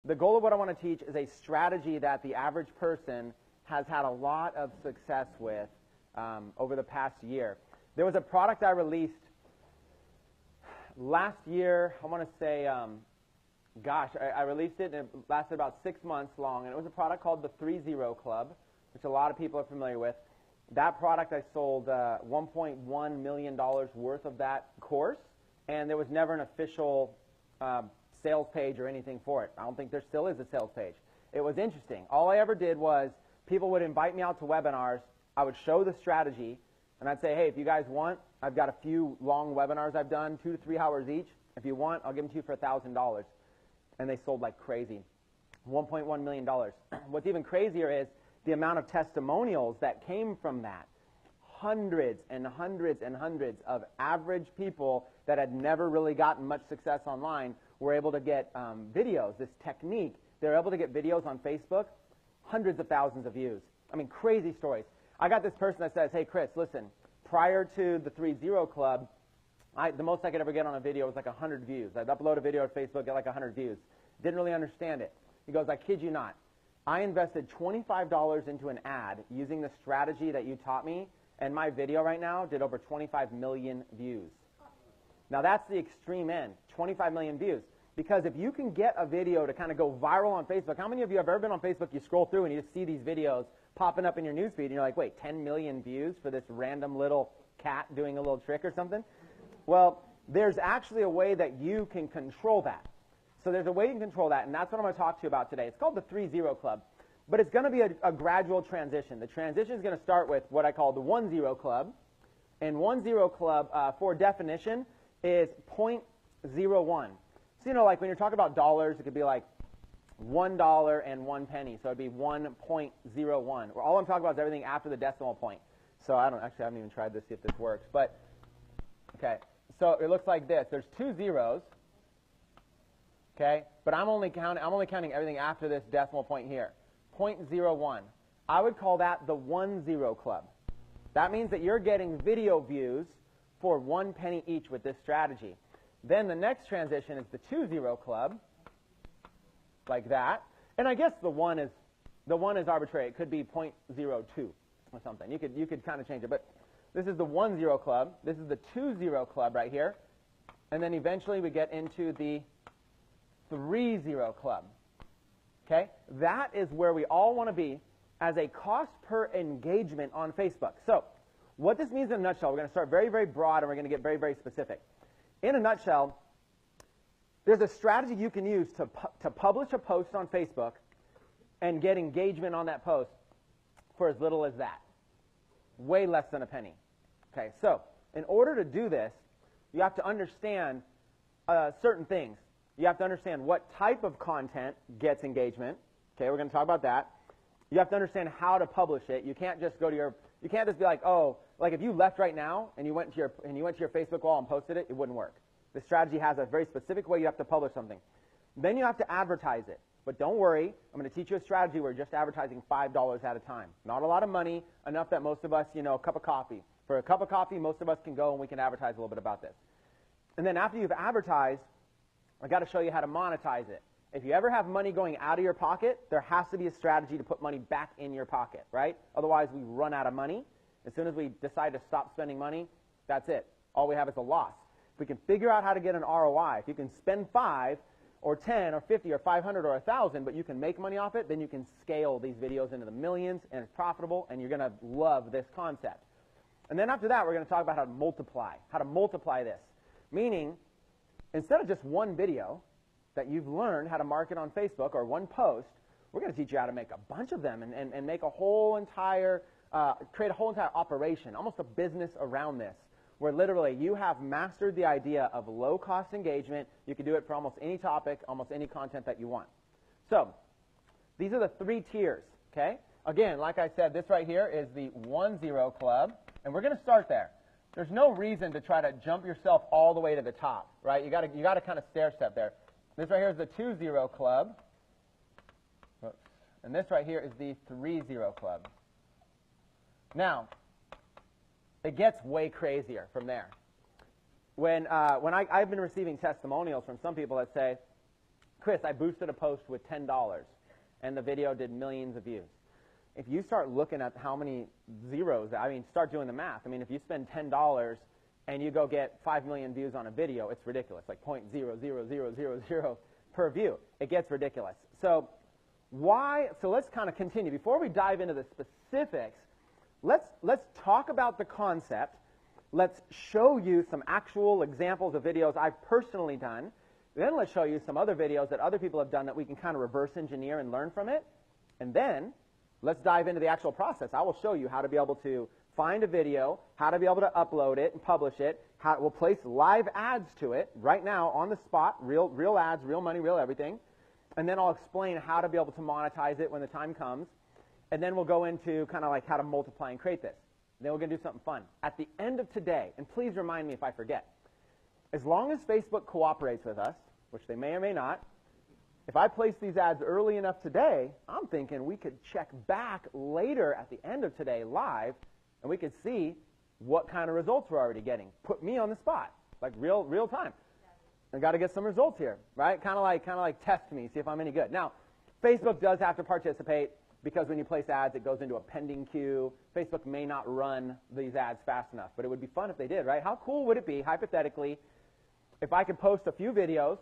the goal of what I want to teach is a strategy that the average person has had a lot of success with over the past year. There was a product I released last year. I want to say, I released it and it lasted about 6 months long, and it was a product called the 3-0 Club, which a lot of people are familiar with. That product, I sold $1.1 million worth of that course, and there was never an official sales page or anything for it. I don't think there still is a sales page. It was interesting. All I ever did was people would invite me out to webinars. I would show the strategy, and I'd say, hey, if you guys want, I've got a few long webinars I've done, 2 to 3 hours each. If you want, I'll give them to you for $1,000. And they sold like crazy, $1.1 million. What's even crazier is the amount of testimonials that came from that. Hundreds and hundreds and hundreds of average people that had never really gotten much success online were able to get videos, this technique. They were able to get videos on Facebook, hundreds of thousands of views. I mean, crazy stories. I got this person that says, hey, Chris, listen, prior to the 3-0 Club, the most I could ever get on a video was like 100 views. I'd upload a video to Facebook, get like 100 views. Didn't really understand it. He goes, I kid you not. I invested $25 into an ad using the strategy that you taught me, and my video right now did over 25 million views. Now that's the extreme end, 25 million views. Because if you can get a video to kind of go viral on Facebook, how many of you have ever been on Facebook, you scroll through and you just see these videos popping up in your newsfeed, and you're like, wait, 10 million views for this random little cat doing a little trick or something? Well, there's actually a way that you can control that. So there's a way you can control that, and that's what I'm going to talk to you about today. It's called the 3-0 Club, but it's going to be a gradual transition. The transition is going to start with what I call the 1-0 Club, and 1-0 Club, for definition, is 0.01. So, you know, like when you're talking about dollars, it could be like $1 and 1 penny, so it'd be 1.01. All I'm talking about is everything after the decimal point. So I haven't even tried this, see if this works, but okay. So it looks like this. There's 2 zeros. Okay, but I'm only counting everything after this decimal point here, 0.01. I would call that the 1-0 Club. That means that you're getting video views for 1 penny each with this strategy. Then the next transition is the 2-0 Club, like that. And I guess the one is arbitrary. It could be 0.02 or something. You could kind of change it. But this is the 1-0 Club. This is the 2-0 Club right here. And then eventually we get into the 3-0 Club. Okay? That is where we all want to be as a cost per engagement on Facebook. So, what this means in a nutshell, we're going to start very, very broad and we're going to get very, very specific. In a nutshell, there's a strategy you can use to publish a post on Facebook and get engagement on that post for as little as that. Way less than a penny. Okay, so in order to do this, you have to understand certain things. You have to understand what type of content gets engagement. Okay, we're going to talk about that. You have to understand how to publish it. You can't just go to you can't just be like, oh, like if you left right now and you went to your Facebook wall and posted it, it wouldn't work. The strategy has a very specific way you have to publish something. Then you have to advertise it. But don't worry, I'm going to teach you a strategy where you're just advertising $5 at a time. Not a lot of money, enough that most of us, a cup of coffee. For a cup of coffee, most of us can go and we can advertise a little bit about this. And then after you've advertised, I've got to show you how to monetize it. If you ever have money going out of your pocket, there has to be a strategy to put money back in your pocket, right? Otherwise, we run out of money. As soon as we decide to stop spending money, that's it. All we have is a loss. If we can figure out how to get an ROI, if you can spend 5 or 10 or 50 or 500 or 1,000, but you can make money off it, then you can scale these videos into the millions, and it's profitable, and you're going to love this concept. And then after that, we're going to talk about how to multiply this. Meaning, instead of just one video that you've learned how to market on Facebook or one post, we're going to teach you how to make a bunch of them and make a whole entire, create a whole entire operation, almost a business around this, where literally you have mastered the idea of low-cost engagement. You can do it for almost any topic, almost any content that you want. So these are the 3 tiers, okay? Again, like I said, this right here is the 1-0 Club, and we're going to start there. There's no reason to try to jump yourself all the way to the top, right? You got to kind of stair step there. This right here is the 2-0 Club, and this right here is the 3-0 Club. Now, it gets way crazier from there. When I've been receiving testimonials from some people that say, Chris, I boosted a post with $10, and the video did millions of views. If you start looking at how many zeros, I mean, start doing the math. I mean, if you spend $10 and you go get 5 million views on a video, it's ridiculous, like 0.00000 per view. It gets ridiculous. So let's kind of continue. Before we dive into the specifics, let's talk about the concept. Let's show you some actual examples of videos I've personally done. Then let's show you some other videos that other people have done that we can kind of reverse engineer and learn from it. And then let's dive into the actual process. I will show you how to be able to find a video, how to be able to upload it and publish it, how we'll place live ads to it right now on the spot, real ads, real money, real everything. And then I'll explain how to be able to monetize it when the time comes. And then we'll go into kind of like how to multiply and create this. And then we're going to do something fun. At the end of today, and please remind me if I forget, as long as Facebook cooperates with us, which they may or may not, if I place these ads early enough today, I'm thinking we could check back later at the end of today live, and we could see what kind of results we're already getting. Put me on the spot, like real time. I got to get some results here, right? Kind of like test me, see if I'm any good. Now, Facebook does have to participate because when you place ads, it goes into a pending queue. Facebook may not run these ads fast enough, but it would be fun if they did, right? How cool would it be, hypothetically, if I could post a few videos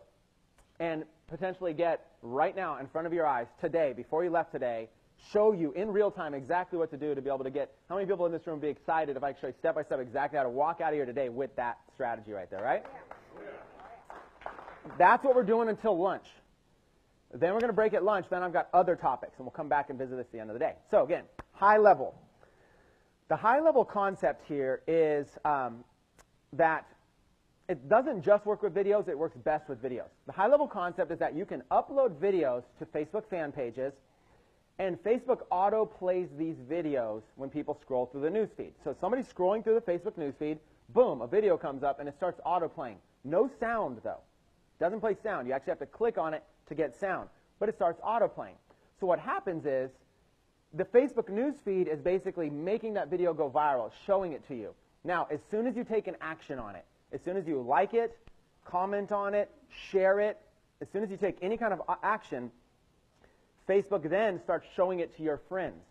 and potentially get right now in front of your eyes today, before you left today, show you in real time exactly what to do to be able to get, how many people in this room would be excited if I could show you step by step exactly how to walk out of here today with that strategy right there, right? That's what we're doing until lunch. Then we're going to break at lunch. Then I've got other topics, and we'll come back and visit this at the end of the day. So again, high level. The high level concept here is that it doesn't just work with videos, it works best with videos. The high level concept is that you can upload videos to Facebook fan pages, and Facebook auto plays these videos when people scroll through the newsfeed. So somebody's scrolling through the Facebook newsfeed, boom, a video comes up and it starts auto playing. No sound though. Doesn't play sound. You actually have to click on it to get sound, but it starts auto playing. So what happens is the Facebook newsfeed is basically making that video go viral, showing it to you. Now, as soon as you take an action on it, as soon as you like it, comment on it, share it, as soon as you take any kind of action, Facebook then starts showing it to your friends.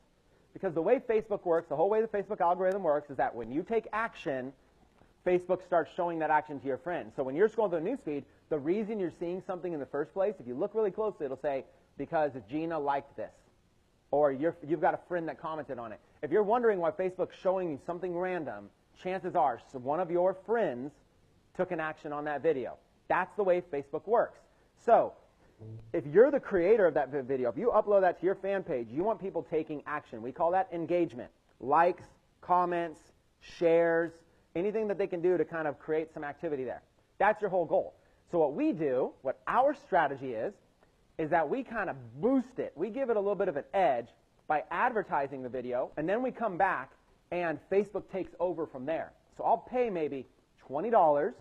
Because the way Facebook works, the whole way the Facebook algorithm works is that when you take action, Facebook starts showing that action to your friends. So when you're scrolling through the newsfeed, the reason you're seeing something in the first place, if you look really closely, it'll say, because Gina liked this. Or you've got a friend that commented on it. If you're wondering why Facebook's showing you something random, chances are one of your friends took an action on that video. That's the way Facebook works. So if you're the creator of that video, if you upload that to your fan page, you want people taking action. We call that engagement. Likes, comments, shares, anything that they can do to kind of create some activity there. That's your whole goal. So what we do, what our strategy is that we kind of boost it. We give it a little bit of an edge by advertising the video, and then we come back and Facebook takes over from there. So I'll pay maybe $20 to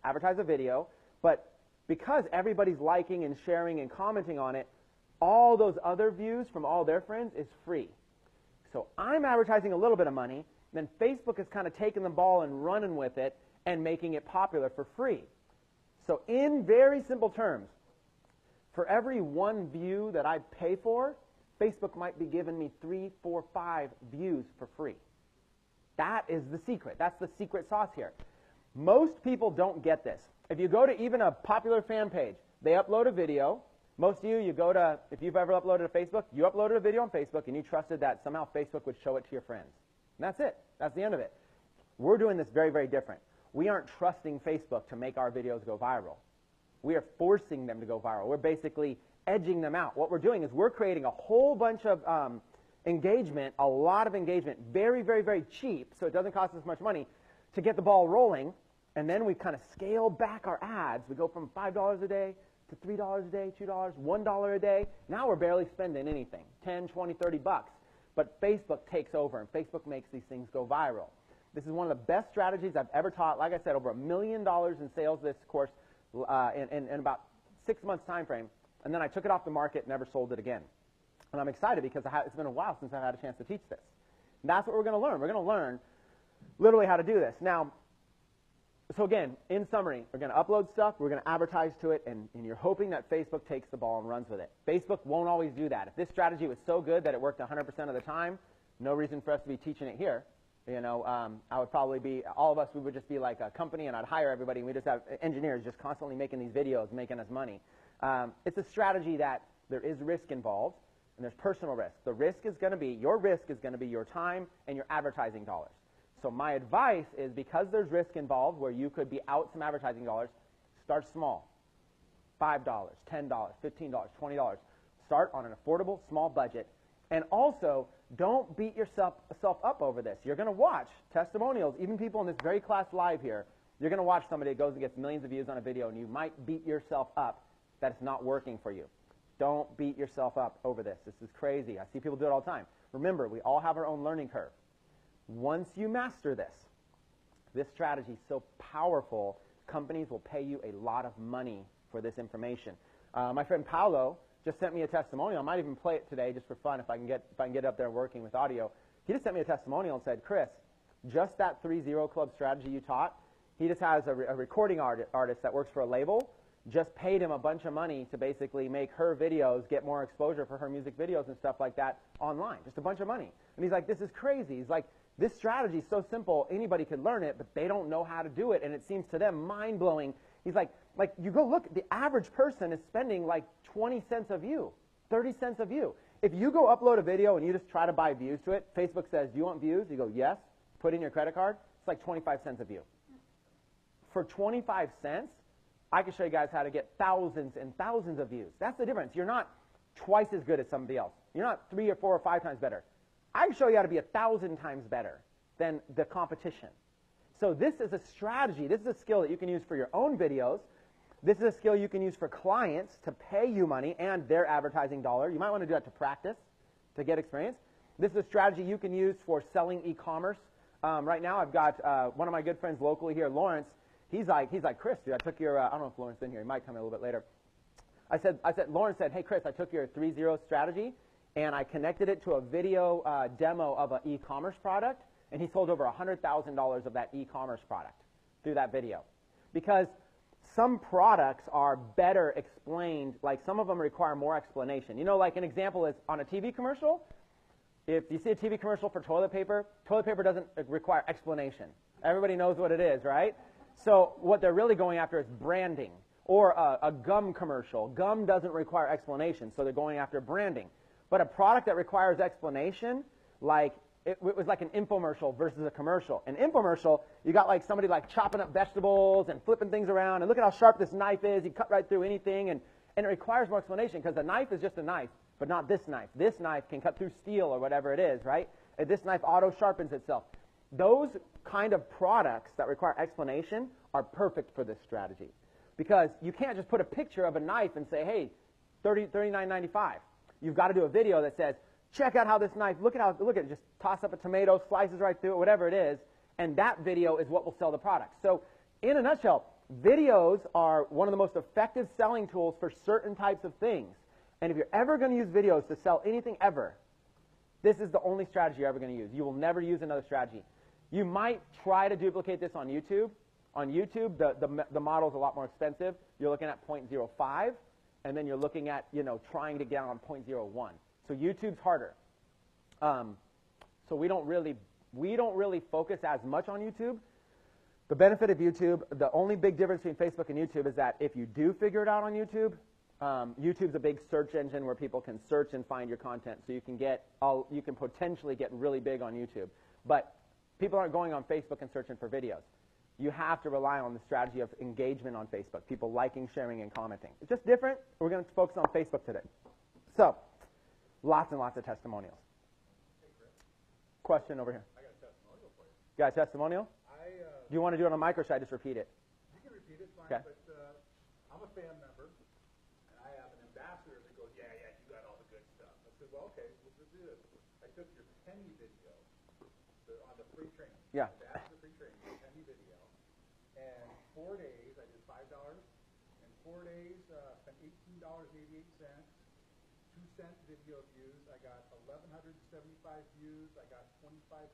advertise a video, but because everybody's liking and sharing and commenting on it, all those other views from all their friends is free. So I'm advertising a little bit of money, then Facebook is kind of taking the ball and running with it and making it popular for free. So in very simple terms, for every one view that I pay for, Facebook might be giving me 3, 4, 5 views for free. That is the secret. That's the secret sauce here. Most people don't get this. If you go to even a popular fan page, they upload a video. Most of you go to, if you've ever uploaded to Facebook, you uploaded a video on Facebook and you trusted that somehow Facebook would show it to your friends. And that's it. That's the end of it. We're doing this very, very different. We aren't trusting Facebook to make our videos go viral. We are forcing them to go viral. We're basically edging them out. What we're doing is we're creating a whole bunch of engagement, a lot of engagement, very, very, very cheap, so it doesn't cost us much money to get the ball rolling, and then we kind of scale back our ads. We go from $5 a day to $3 a day, $2, $1 a day. Now we're barely spending anything, 10, 20, 30 bucks. But Facebook takes over, and Facebook makes these things go viral. This is one of the best strategies I've ever taught. Like I said, over $1 million in sales this course in about 6 months time frame, and then I took it off the market and never sold it again. And I'm excited because it's been a while since I've had a chance to teach this. And that's what we're going to learn. We're going to learn literally how to do this. Now, So again, in summary, we're going to upload stuff, we're going to advertise to it, and you're hoping that Facebook takes the ball and runs with it. Facebook won't always do that. If this strategy was so good that it worked 100% of the time, no reason for us to be teaching it here. You know, I would probably be, all of us, we would just be like a company, and I'd hire everybody, and we just have engineers just constantly making these videos, making us money. It's a strategy that there is risk involved, and there's personal risk. The risk is going to be, your risk is going to be your time and your advertising dollars. So my advice is, because there's risk involved where you could be out some advertising dollars, start small. $5, $10, $15, $20. Start on an affordable, small budget. And also, don't beat yourself up over this. You're going to watch testimonials, even people in this very class live here. You're going to watch somebody that goes and gets millions of views on a video, and you might beat yourself up that it's not working for you. Don't beat yourself up over this. This is crazy. I see people do it all the time. Remember, we all have our own learning curve. Once you master this strategy is so powerful, companies will pay you a lot of money for this information. My friend Paolo just sent me a testimonial. I might even play it today just for fun if I can get it up there working with audio. He just sent me a testimonial and said, Chris, just that 3-0 club strategy you taught, he just has a recording artist that works for a label, just paid him a bunch of money to basically make her videos, get more exposure for her music videos and stuff like that online. Just a bunch of money. And he's like, this is crazy. He's like, this strategy is so simple, anybody could learn it, but they don't know how to do it, and it seems to them mind-blowing. He's like you go look, the average person is spending like 20 cents a view, 30 cents a view. If you go upload a video and you just try to buy views to it, Facebook says, do you want views? You go, yes. Put in your credit card. It's like 25 cents a view. For 25 cents, I can show you guys how to get thousands and thousands of views. That's the difference. You're not twice as good as somebody else. You're not 3 or 4 or 5 times better. I can show you how to be 1,000 times better than the competition. So this is a strategy. This is a skill that you can use for your own videos. This is a skill you can use for clients to pay you money and their advertising dollar. You might want to do that to practice, to get experience. This is a strategy you can use for selling e-commerce. Right now I've got one of my good friends locally here, Lawrence. He's like, Chris, dude, I took your, I don't know if Lawrence is in here. He might come in a little bit later. Lawrence said, hey, Chris, I took your 3-0 strategy, and I connected it to a video demo of an e-commerce product, and he sold over $100,000 of that e-commerce product through that video. Because some products are better explained, like some of them require more explanation. You know, like an example is on a TV commercial, if you see a TV commercial for toilet paper doesn't require explanation. Everybody knows what it is, right? So what they're really going after is branding. Or a gum commercial. Gum doesn't require explanation, so they're going after branding. But a product that requires explanation, like it was like an infomercial versus a commercial. An infomercial, you got like somebody like chopping up vegetables and flipping things around, and look at how sharp this knife is. You cut right through anything, and it requires more explanation because the knife is just a knife, but not this knife. This knife can cut through steel or whatever it is, right? And this knife auto sharpens itself. Those kind of products that require explanation are perfect for this strategy. Because you can't just put a picture of a knife and say, hey, $39.95. You've got to do a video that says, check out how this knife, look at it, just toss up a tomato, slices right through it, whatever it is, and that video is what will sell the product. So in a nutshell, videos are one of the most effective selling tools for certain types of things. And if you're ever going to use videos to sell anything ever, this is the only strategy you're ever going to use. You will never use another strategy. You might try to duplicate this on YouTube. On YouTube, the model is a lot more expensive. You're looking at 0.05, and then you're looking at, trying to get on 0.01. So YouTube's harder. So we don't really focus as much on YouTube. The benefit of YouTube, the only big difference between Facebook and YouTube is that if you do figure it out on YouTube, YouTube's a big search engine where people can search and find your content. So you can potentially get really big on YouTube. But people aren't going on Facebook and searching for videos. You have to rely on the strategy of engagement on Facebook, people liking, sharing, and commenting. It's just different. We're going to focus on Facebook today. So, lots and lots of testimonials. Hey, Chris. Question over here. I got a testimonial for you. You got a testimonial? Do you want to do it on mic, or should I just repeat it? You can repeat it, fine, okay. But I'm a fan member, and I have an ambassador that goes, yeah, you got all the good stuff. I said, well, okay, let's do this. I took your penny video on the free training. Yeah. Ambassador free training, penny video. And 4 days, I did $5. In 4 days, spent $18.88, 2-cent video views. I got 1,175 views. I got 2,500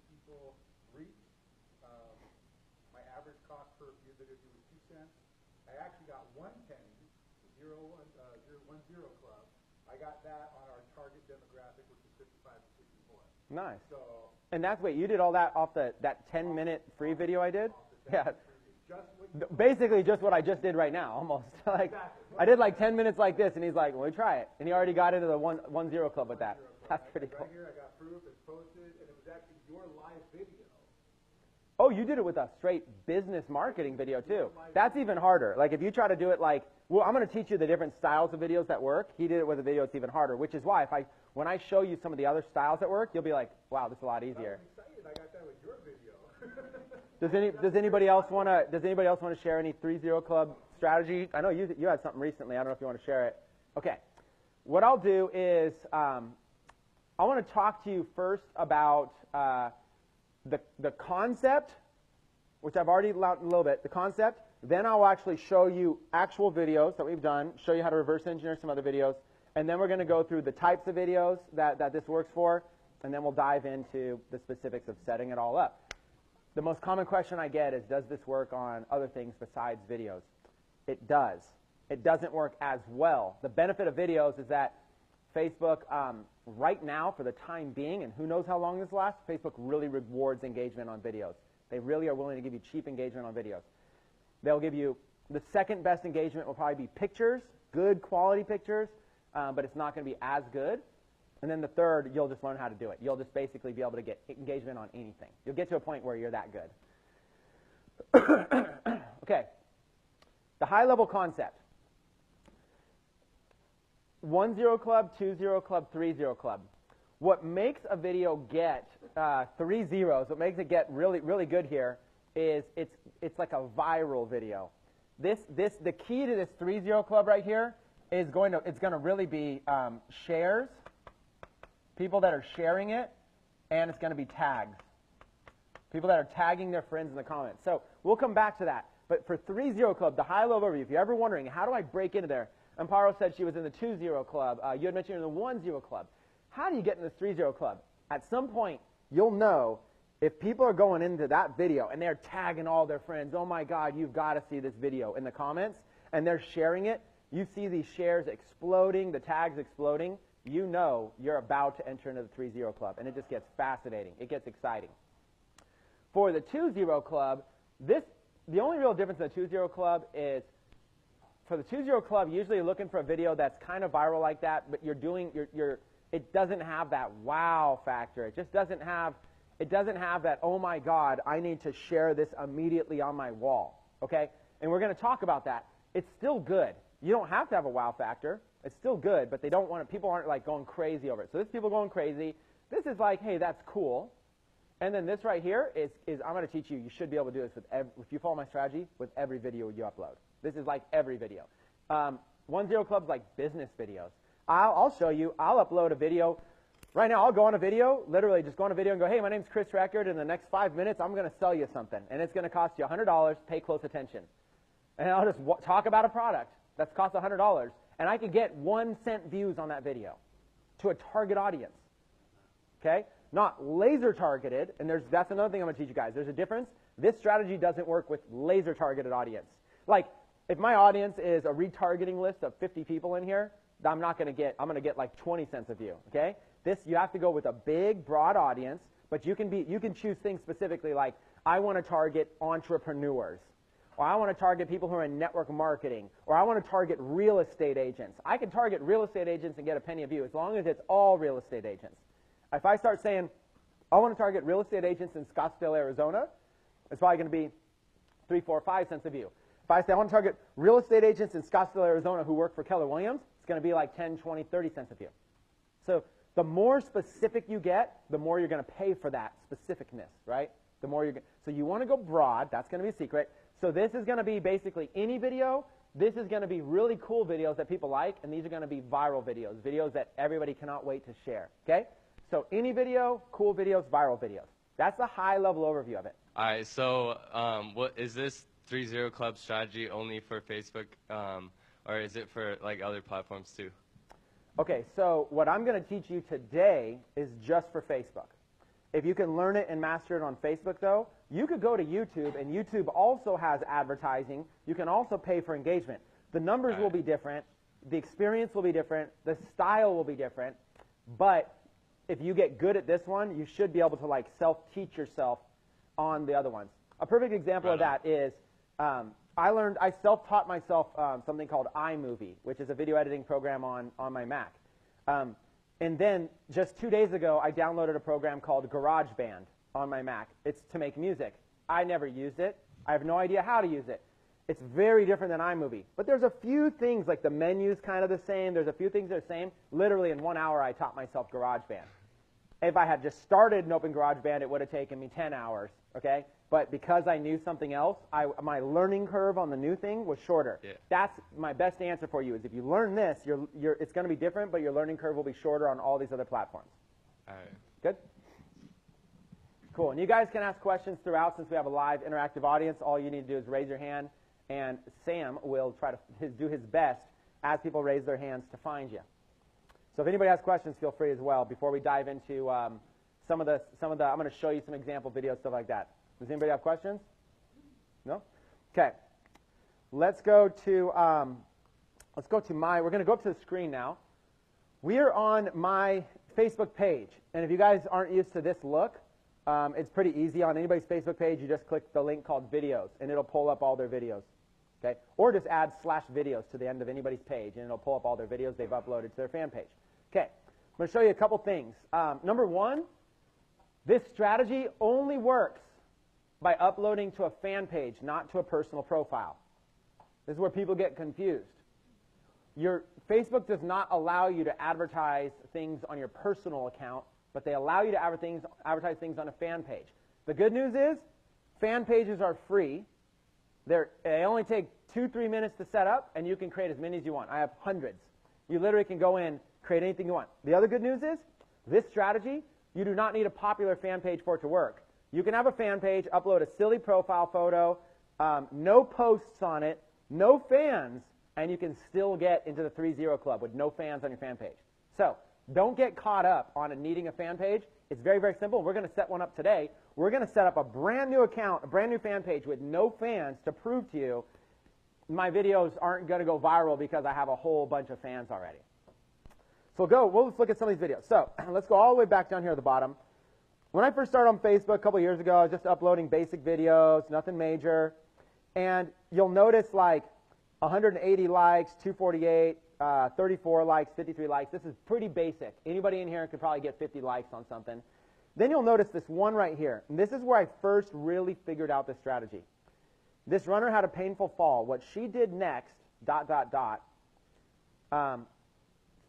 people reached. My average cost per view video was 2 cents. I actually got 1 penny, 010 Club. I got that on our target demographic, which is 55 to 64. Nice. So, And that's, wait, you did all that off that 10-minute free video I did? Yeah. Basically just what I just did right now, almost. Like, I did like 10 minutes like this, and he's like, well, try it. And he already got into the 1-0 Club with that. That's pretty cool. Right here, I got proof, it's posted, and it was actually your live video. Oh, you did it with a straight business marketing video, too. That's even harder. Like, if you try to do it like, well, I'm going to teach you the different styles of videos that work. He did it with a video, it's even harder, which is why when I show you some of the other styles that work, you'll be like, wow, this is a lot easier. I'm excited I got that with your video. Does anybody else want to share any 3-0 Club strategy? I know you had something recently. I don't know if you want to share it. Okay. What I'll do is I want to talk to you first about the concept, which I've already outlined a little bit, the concept. Then I'll actually show you actual videos that we've done, show you how to reverse engineer some other videos, and then we're going to go through the types of videos that this works for, and then we'll dive into the specifics of setting it all up. The most common question I get is, does this work on other things besides videos? It does. It doesn't work as well. The benefit of videos is that Facebook, right now, for the time being, and who knows how long this lasts, Facebook really rewards engagement on videos. They really are willing to give you cheap engagement on videos. They'll give you, the second best engagement will probably be pictures, good quality pictures, but it's not going to be as good. And then the third, you'll just learn how to do it. You'll just basically be able to get engagement on anything. You'll get to a point where you're that good. Okay. The high-level concept. 1-0 Club, 2-0 Club, 3-0 Club. What makes a video get 3 zeros, what makes it get really, really good here is it's like a viral video. The key to this 3-0 Club right here is it's going to really be shares, people that are sharing it, and it's going to be tags. People that are tagging their friends in the comments. So we'll come back to that. But for 3-0 Club, the high-level overview, if you're ever wondering, how do I break into there? Amparo said she was in the 2-0 Club. You had mentioned you're in the 1-0 Club. How do you get in this 3-0 Club? At some point, you'll know if people are going into that video and they're tagging all their friends, oh my God, you've got to see this video in the comments, and they're sharing it, you see these shares exploding, the tags exploding, you know you're about to enter into the 3-0 Club, and it just gets fascinating. It gets exciting. For the 2-0 Club, the only real difference in the 2-0 Club is for the 2-0 Club, usually you're looking for a video that's kind of viral like that, but it doesn't have that wow factor. It just doesn't have that, oh my God, I need to share this immediately on my wall. Okay? And we're going to talk about that. It's still good. You don't have to have a wow factor. It's still good, but people aren't like going crazy over it. So this people going crazy. This is like, hey, that's cool. And then this right here is I'm going to teach you should be able to do this if you follow my strategy, with every video you upload. This is like every video. 1-0 Club's like business videos. I'll show you. I'll upload a video. Right now, I'll go on a video, literally just go on a video and go, hey, my name's Chris Record. In the next 5 minutes, I'm going to sell you something. And it's going to cost you $100. Pay close attention. And I'll just talk about a product that's cost $100. And I could get 1 cent views on that video to a target audience. Okay? Not laser targeted. And that's another thing I'm going to teach you guys. There's a difference. This strategy doesn't work with laser targeted audience. Like, if my audience is a retargeting list of 50 people in here, I'm going to get like 20 cents a view. Okay? You have to go with a big, broad audience, but you can choose things specifically like, I want to target entrepreneurs, or I want to target people who are in network marketing, or I want to target real estate agents. I can target real estate agents and get a penny a view as long as it's all real estate agents. If I start saying, I want to target real estate agents in Scottsdale, Arizona, it's probably going to be 3, 4, 5 cents a view. If I say I want to target real estate agents in Scottsdale, Arizona who work for Keller Williams, it's going to be like 10, 20, 30 cents a view. So the more specific you get, the more you're going to pay for that specificness, right? So you want to go broad. That's going to be a secret. So this is going to be basically any video. This is going to be really cool videos that people like, and these are going to be viral videos, videos that everybody cannot wait to share, okay? So any video, cool videos, viral videos. That's the high-level overview of it. All right, so what is this 3-0 Club strategy only for Facebook, or is it for like other platforms too? Okay, so what I'm going to teach you today is just for Facebook. If you can learn it and master it on Facebook, though, you could go to YouTube, and YouTube also has advertising. You can also pay for engagement. The numbers will be different. The experience will be different. The style will be different. But if you get good at this one, you should be able to like self-teach yourself on the other ones. A perfect example of that is I self-taught myself something called iMovie, which is a video editing program on my Mac. And then just 2 days ago, I downloaded a program called GarageBand on my Mac. It's to make music. I never used it. I have no idea how to use it. It's very different than iMovie. But there's a few things, like the menu's kind of the same. There's a few things that are the same. Literally in 1 hour, I taught myself GarageBand. If I had just started and opened GarageBand, it would have taken me 10 hours, okay? But because I knew something else, my learning curve on the new thing was shorter. Yeah. That's my best answer for you, is if you learn this, it's going to be different, but your learning curve will be shorter on all these other platforms. All right. Good? Cool. And you guys can ask questions throughout since we have a live interactive audience. All you need to do is raise your hand, and Sam will try to do his best as people raise their hands to find you. So if anybody has questions, feel free as well. Before we dive into some of the, I'm going to show you some example videos, stuff like that. Does anybody have questions? No? Okay. Let's go to we're going to go up to the screen now. We are on my Facebook page. And if you guys aren't used to this look, it's pretty easy. On anybody's Facebook page, you just click the link called videos, and it'll pull up all their videos. Okay? Or just add /videos to the end of anybody's page, and it'll pull up all their videos they've uploaded to their fan page. Okay. I'm going to show you a couple things. Number one, this strategy only works by uploading to a fan page, not to a personal profile. This is where people get confused. Your Facebook does not allow you to advertise things on your personal account, but they allow you to advertise things on a fan page. The good news is fan pages are free. They only take 2-3 minutes to set up, and you can create as many as you want. I have hundreds. You literally can go in, create anything you want. The other good news is this strategy, you do not need a popular fan page for it to work. You can have a fan page, upload a silly profile photo, no posts on it, no fans, and you can still get into the 3-0 club with no fans on your fan page. So don't get caught up on needing a fan page. It's very, very simple. We're going to set one up today. We're going to set up a brand new account, a brand new fan page with no fans to prove to you my videos aren't going to go viral because I have a whole bunch of fans already. So we'll look at some of these videos. So let's go all the way back down here at the bottom. When I first started on Facebook a couple years ago, I was just uploading basic videos, nothing major. And you'll notice like 180 likes, 248, 34 likes, 53 likes. This is pretty basic. Anybody in here could probably get 50 likes on something. Then you'll notice this one right here. And this is where I first really figured out this strategy. This runner had a painful fall. What she did next,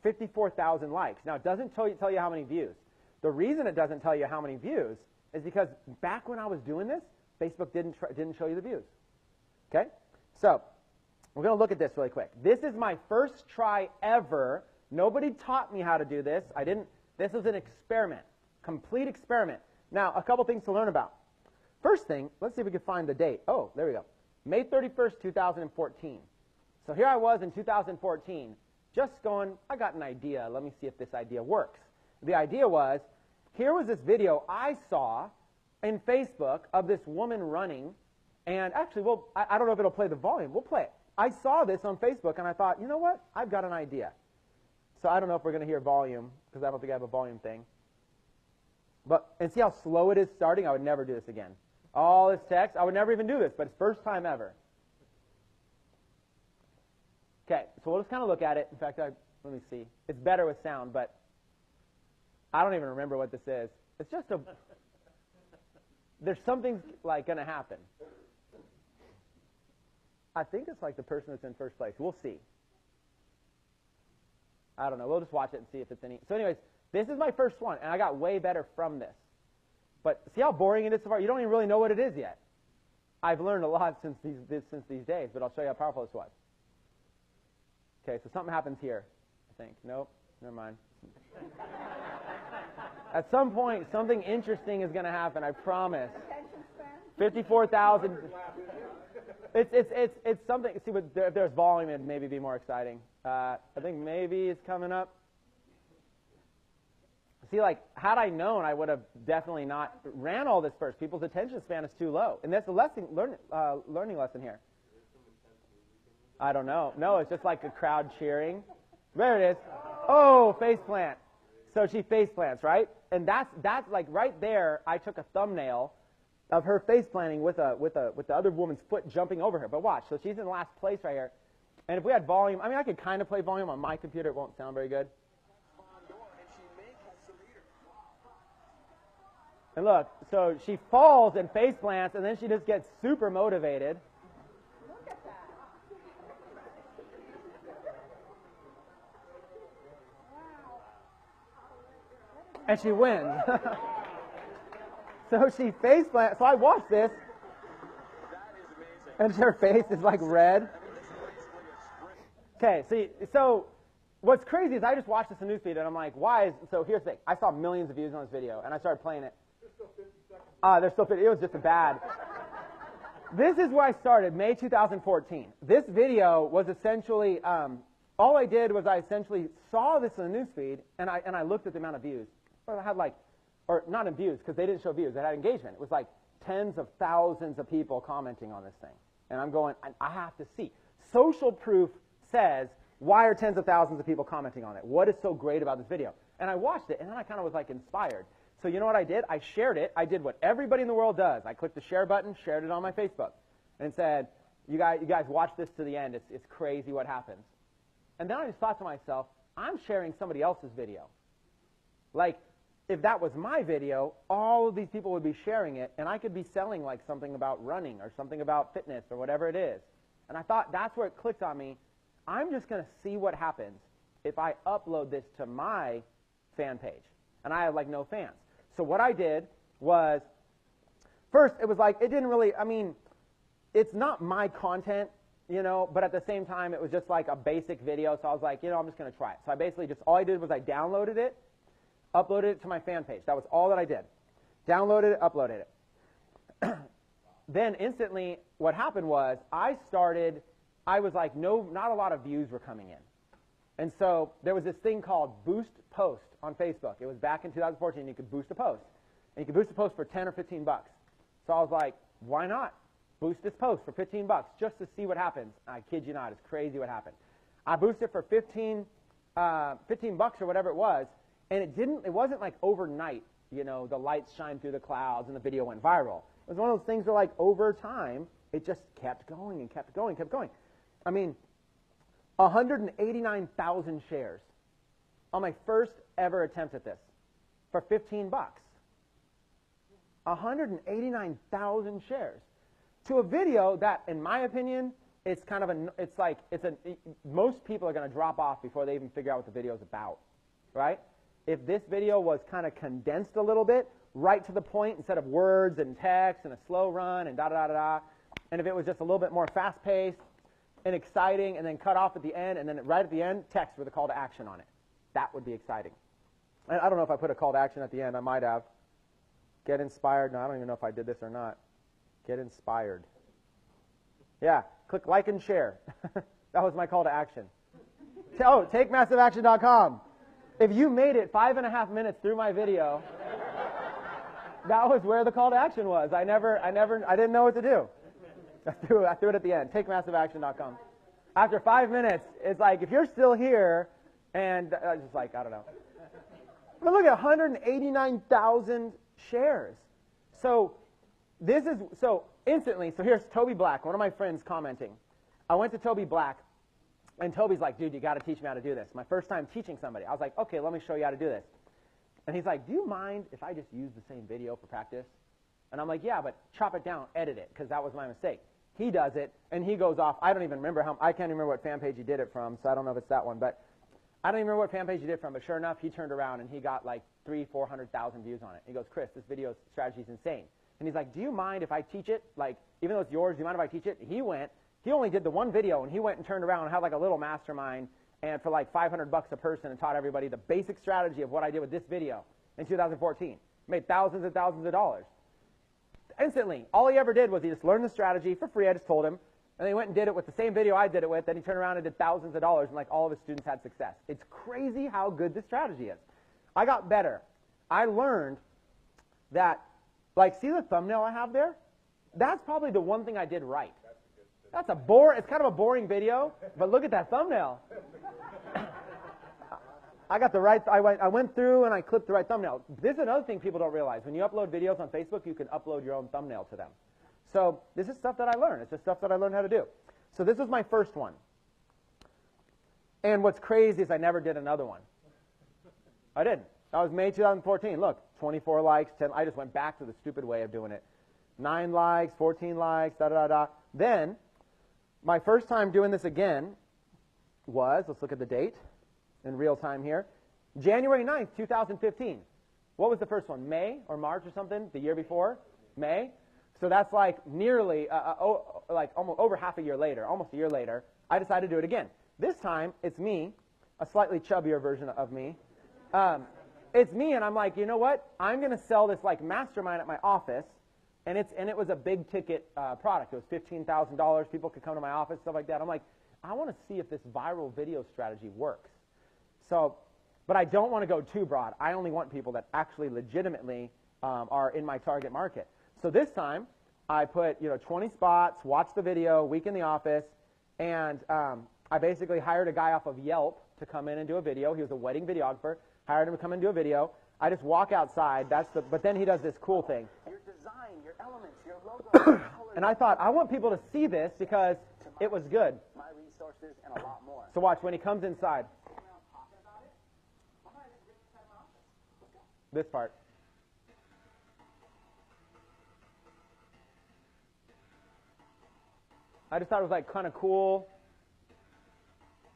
54,000 likes. Now, it doesn't tell you how many views. The reason it doesn't tell you how many views is because back when I was doing this, Facebook didn't show you the views. Okay? So we're going to look at this really quick. This is my first try ever. Nobody taught me how to do this. This was an experiment, complete experiment. Now, a couple things to learn about. First thing, let's see if we can find the date. Oh, there we go. May 31st, 2014. So here I was in 2014, just going, I got an idea. Let me see if this idea works. The idea was, here was this video I saw in Facebook of this woman running, and actually, I don't know if it'll play the volume. We'll play it. I saw this on Facebook, and I thought, you know what? I've got an idea. So I don't know if we're going to hear volume, because I don't think I have a volume thing. And see how slow it is starting? I would never do this again. All this text, I would never even do this, but it's first time ever. Okay, so we'll just kind of look at it. In fact, let me see. It's better with sound, but I don't even remember what this is. It's just there's something like going to happen. I think it's like the person that's in first place. We'll see. I don't know. We'll just watch it and see if it's any. So anyways, this is my first one, and I got way better from this. But see how boring it is so far? You don't even really know what it is yet. I've learned a lot since these days, but I'll show you how powerful this was. Okay, so something happens here, I think. Nope, never mind. At some point, something interesting is going to happen, I promise. 54,000. It's something. See, but if there's volume, it'd maybe be more exciting. I think maybe it's coming up. See, like, had I known, I would have definitely not ran all this first. People's attention span is too low. And that's a learning lesson here. I don't know. No, it's just like a crowd cheering. There it is. Oh, face plant. So she face plants, right? And that's like right there, I took a thumbnail of her face planting with the other woman's foot jumping over her. But watch. So she's in last place right here. And if we had volume, I mean, I could kind of play volume on my computer. It won't sound very good. And look, so she falls and face plants, and then she just gets super motivated. Look at that. Wow. And she wins. So she face plants. So I watched this, and her face is like red. Okay, see, so what's crazy is I just watched this in newsfeed, and I'm like, why is, so here's the thing. I saw millions of views on this video, and I started playing it. There's still 50, it was just a bad. This is where I started, May 2014. This video was essentially, all I did was I essentially saw this in the newsfeed, and I looked at the amount of views. I had like, or not in views, because they didn't show views, it had engagement. It was like tens of thousands of people commenting on this thing. And I'm going, I have to see. Social proof says, why are tens of thousands of people commenting on it? What is so great about this video? And I watched it, and then I kind of was like inspired. So you know what I did? I shared it. I did what everybody in the world does. I clicked the share button, shared it on my Facebook, and said, you guys watch this to the end. It's crazy what happens. And then I just thought to myself, I'm sharing somebody else's video. Like, if that was my video, all of these people would be sharing it, and I could be selling like something about running or something about fitness or whatever it is. And I thought that's where it clicked on me. I'm just going to see what happens if I upload this to my fan page. And I have like no fans. So what I did was, first it was like, it didn't really, I mean, it's not my content, you know, but at the same time it was just like a basic video. So I was like, you know, I'm just going to try it. So I basically just, all I did was I downloaded it, uploaded it to my fan page. That was all that I did. Downloaded it, uploaded it. Then instantly what happened was I was like, not a lot of views were coming in. And so there was this thing called Boost Post on Facebook. It was back in 2014. You could boost a post. And you could boost a post for 10 or 15 bucks. So I was like, why not boost this post for 15 bucks just to see what happens? I kid you not. It's crazy what happened. I boosted it for 15 bucks or whatever it was. And it wasn't like overnight, you know, the lights shine through the clouds and the video went viral. It was one of those things where like over time, it just kept going and kept going, kept going. I mean, 189,000 shares on my first ever attempt at this for 15 bucks. 189,000 shares to a video that, in my opinion, it's kind of most people are going to drop off before they even figure out what the video is about, right? If this video was kind of condensed a little bit, right to the point instead of words and text and a slow run and da-da-da-da-da, and if it was just a little bit more fast-paced and exciting and then cut off at the end and then right at the end, text with a call to action on it. That would be exciting. And I don't know if I put a call to action at the end. I might have. Get inspired. No, I don't even know if I did this or not. Get inspired. Yeah, click like and share. That was my call to action. Oh, takemassiveaction.com. If you made it 5.5 minutes through my video, that was where the call to action was. I didn't know what to do. I threw it at the end. TakeMassiveAction.com. After 5 minutes, it's like, if you're still here, and just like, I don't know. But look at 189,000 shares. So instantly, so here's Toby Black, one of my friends commenting. I went to Toby Black, and Toby's like, dude, you got to teach me how to do this. My first time teaching somebody. I was like, okay, let me show you how to do this. And he's like, do you mind if I just use the same video for practice? And I'm like, yeah, but chop it down, edit it, because that was my mistake. He does it, and he goes off. I don't even remember I can't remember what fan page he did it from, so I don't know if it's that one. But I don't even remember what fan page he did it from, but sure enough, he turned around, and he got like 300,000-400,000 views on it. He goes, Chris, this video strategy is insane. And he's like, do you mind if I teach it? Like, even though it's yours, do you mind if I teach it? He only did the one video, and he went and turned around and had like a little mastermind, and for like 500 bucks a person, and taught everybody the basic strategy of what I did with this video in 2014. Made thousands and thousands of dollars. Instantly, all he ever did was he just learned the strategy for free. I just told him, and then he went and did it with the same video I did it with. Then he turned around and did thousands of dollars, and like all of his students had success. It's crazy how good this strategy is. I got better. I learned that, like, see the thumbnail I have there? That's probably the one thing I did right. It's kind of a boring video, but look at that thumbnail. I went through and I clipped the right thumbnail. This is another thing people don't realize. When you upload videos on Facebook, you can upload your own thumbnail to them. So this is stuff that I learned. It's just stuff that I learned how to do. So this was my first one. And what's crazy is I never did another one. I didn't. That was May 2014. Look, 24 likes, 10. I just went back to the stupid way of doing it. 9 likes, 14 likes, da-da-da-da. Then, my first time doing this again was, let's look at the date in real time here, January 9th, 2015. What was the first one? May or March or something? The year before? May? So that's like nearly, like almost over half a year later, almost a year later, I decided to do it again. This time, it's me, a slightly chubbier version of me. It's me, and I'm like, you know what? I'm going to sell this like mastermind at my office, and it was a big ticket product. It was $15,000. People could come to my office, stuff like that. I'm like, I want to see if this viral video strategy works. So, but I don't want to go too broad. I only want people that actually legitimately are in my target market. So this time, I put 20 spots, watched the video, week in the office, and I basically hired a guy off of Yelp to come in and do a video. He was a wedding videographer. Hired him to come and do a video. I just walk outside. But then he does this cool thing. Your design, your elements, your logo, your colors, And I thought, I want people to see this because it was good. my resources, and a lot more. So watch, when he comes inside. This part. I just thought it was like kind of cool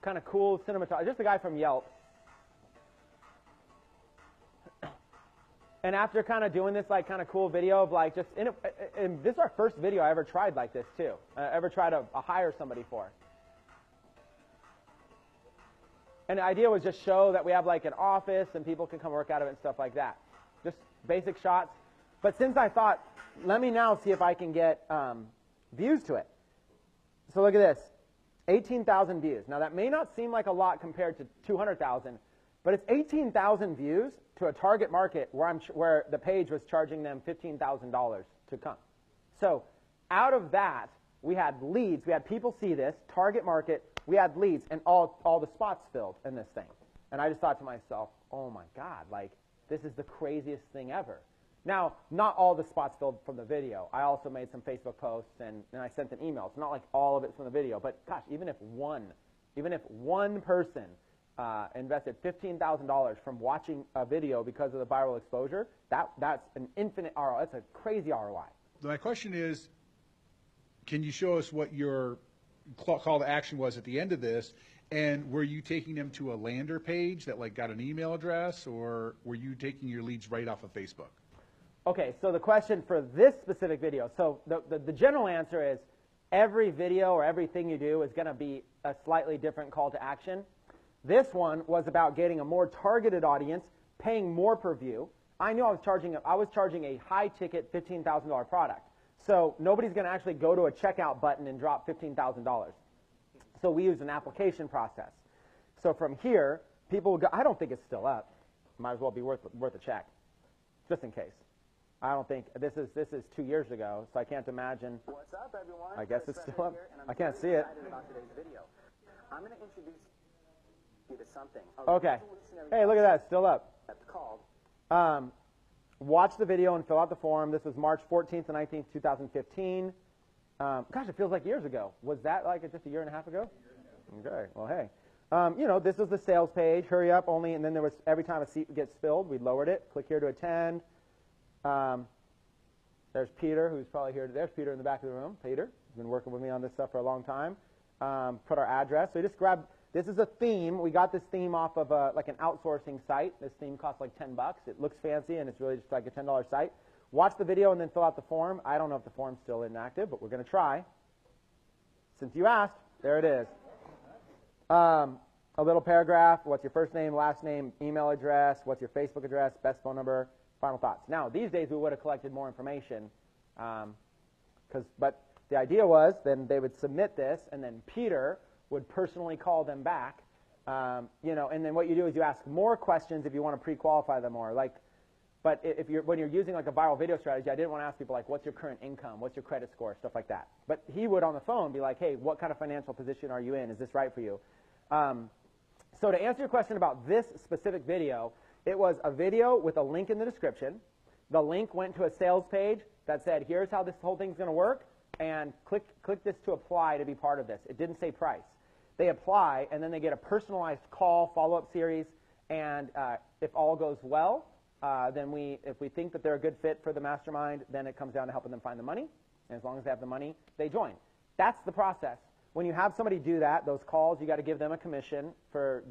cinematography. Just a guy from Yelp. And after kind of doing this like kind of cool video of like just, and this is our first video I ever tried like this too. Ever tried to hire somebody for. And the idea was just show that we have like an office and people can come work out of it and stuff like that. Just basic shots. But since I thought, let me now see if I can get views to it. So look at this, 18,000 views. Now that may not seem like a lot compared to 200,000, but it's 18,000 views to a target market where the page was charging them $15,000 to come. So out of that, we had leads. We had people see this, target market. We had leads, and all the spots filled in this thing. And I just thought to myself, oh my God, like this is the craziest thing ever. Now, not all the spots filled from the video. I also made some Facebook posts, and I sent an email. It's not like all of it's from the video, but gosh, even if one person invested $15,000 from watching a video because of the viral exposure, that's an infinite ROI. That's a crazy ROI. My question is, can you show us what your call to action was at the end of this? And were you taking them to a lander page that like got an email address, or were you taking your leads right off of Facebook? Okay, so the question for this specific video, so the general answer is every video or everything you do is going to be a slightly different call to action. This one was about getting a more targeted audience, paying more per view. I knew I was charging a high-ticket $15,000 product. So nobody's going to actually go to a checkout button and drop $15,000. So we used an application process. So from here, people would go, I don't think it's still up. Might as well be worth a check, just in case. I don't think, this is 2 years ago, so I can't imagine. What's up, everyone? I guess it's Chris still up. here, and I'm I can't see very it. excited about today's video. I'm going to introduce you to something. Okay. Hey, look at that. It's still up. That's called. Watch the video and fill out the form. This was March 14th and 19th, 2015. Gosh, it feels like years ago. Was that like just a year and a half ago? Okay. Well, hey. This was the sales page. Hurry up only. And then there was, every time a seat gets filled, we lowered it. Click here to attend. There's Peter, who's probably here. There's Peter in the back of the room. Peter has been working with me on this stuff for a long time. Put our address. So we just grabbed, this is a theme. We got this theme off of like an outsourcing site. This theme costs like $10. It looks fancy, and it's really just like a $10 site. Watch the video and then fill out the form. I don't know if the form's still inactive, but we're going to try. Since you asked, there it is. A little paragraph. What's your first name, last name, email address, what's your Facebook address, best phone number, final thoughts. Now, these days we would have collected more information, but the idea was then they would submit this, and then Peter would personally call them back, and then what you do is you ask more questions if you want to pre-qualify them more. Like, But when you're using like a viral video strategy, I didn't want to ask people like, what's your current income? What's your credit score? Stuff like that. But he would on the phone be like, hey, what kind of financial position are you in? Is this right for you? So to answer your question about this specific video, it was a video with a link in the description. The link went to a sales page that said, here's how this whole thing's going to work, and click this to apply to be part of this. It didn't say price. They apply, and then they get a personalized call, follow-up series, and if all goes well, then if we think that they're a good fit for the mastermind, then it comes down to helping them find the money, and as long as they have the money, they join. That's the process. When you have somebody do that, those calls, you got to give them a commission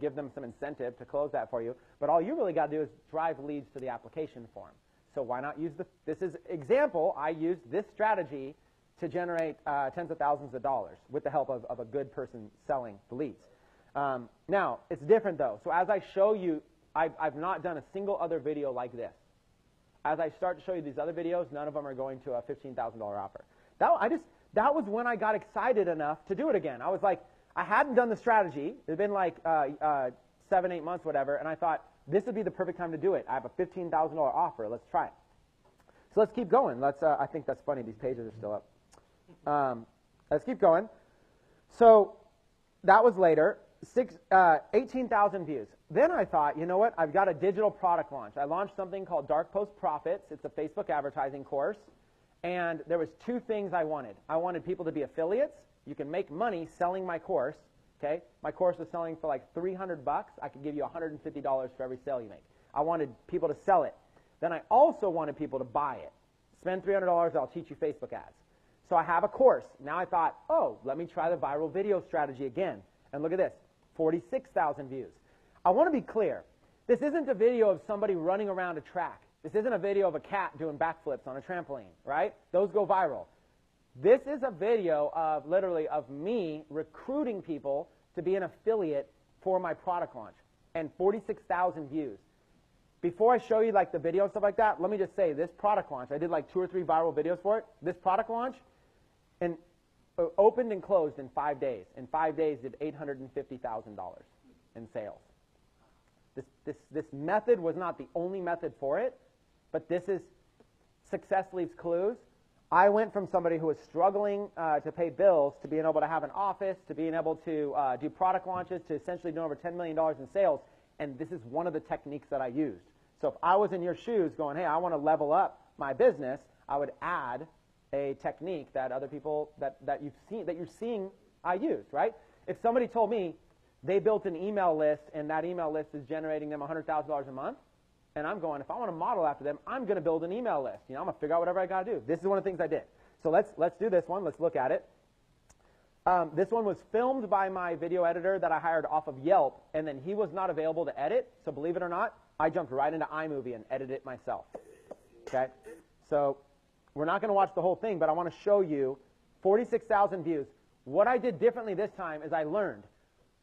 give them some incentive to close that for you. But all you really got to do is drive leads to the application form. So why not use this is example, I used this strategy to generate tens of thousands of dollars with the help of a good person selling the leads. Now, it's different though. So as I show you, I've not done a single other video like this. As I start to show you these other videos, none of them are going to a $15,000 offer. That was when I got excited enough to do it again. I was like, I hadn't done the strategy. It had been like 7, 8 months, whatever, and I thought, this would be the perfect time to do it. I have a $15,000 offer. Let's try it. So let's keep going. I think that's funny. These pages are still up. Let's keep going. So that was later. 18,000 views. Then I thought, you know what? I've got a digital product launch. I launched something called Dark Post Profits. It's a Facebook advertising course. And there was 2 things I wanted. I wanted people to be affiliates. You can make money selling my course. Okay? My course was selling for like $300. I could give you $150 for every sale you make. I wanted people to sell it. Then I also wanted people to buy it. Spend $300, I'll teach you Facebook ads. So I have a course. Now I thought, oh, let me try the viral video strategy again. And look at this, 46,000 views. I want to be clear. This isn't a video of somebody running around a track. This isn't a video of a cat doing backflips on a trampoline, right? Those go viral. This is a video of literally of me recruiting people to be an affiliate for my product launch, and 46,000 views. Before I show you like the video and stuff like that, let me just say this product launch, I did like 2 or 3 viral videos for it. This product launch and opened and closed in 5 days. In 5 days did $850,000 in sales. This method was not the only method for it, but this is success leaves clues. I went from somebody who was struggling to pay bills to being able to have an office, to being able to do product launches, to essentially doing over $10 million in sales, and this is one of the techniques that I used. So if I was in your shoes going, hey, I want to level up my business, I would add a technique that other people that you're seeing I use, right? If somebody told me they built an email list and that email list is generating them $100,000 a month, and I'm going, if I want to model after them, I'm going to build an email list. I'm going to figure out whatever I got to do. This is one of the things I did. So let's do this one. Let's look at it. This one was filmed by my video editor that I hired off of Yelp, and then he was not available to edit. So believe it or not, I jumped right into iMovie and edited it myself. Okay? So we're not going to watch the whole thing, but I want to show you 46,000 views. What I did differently this time is I learned.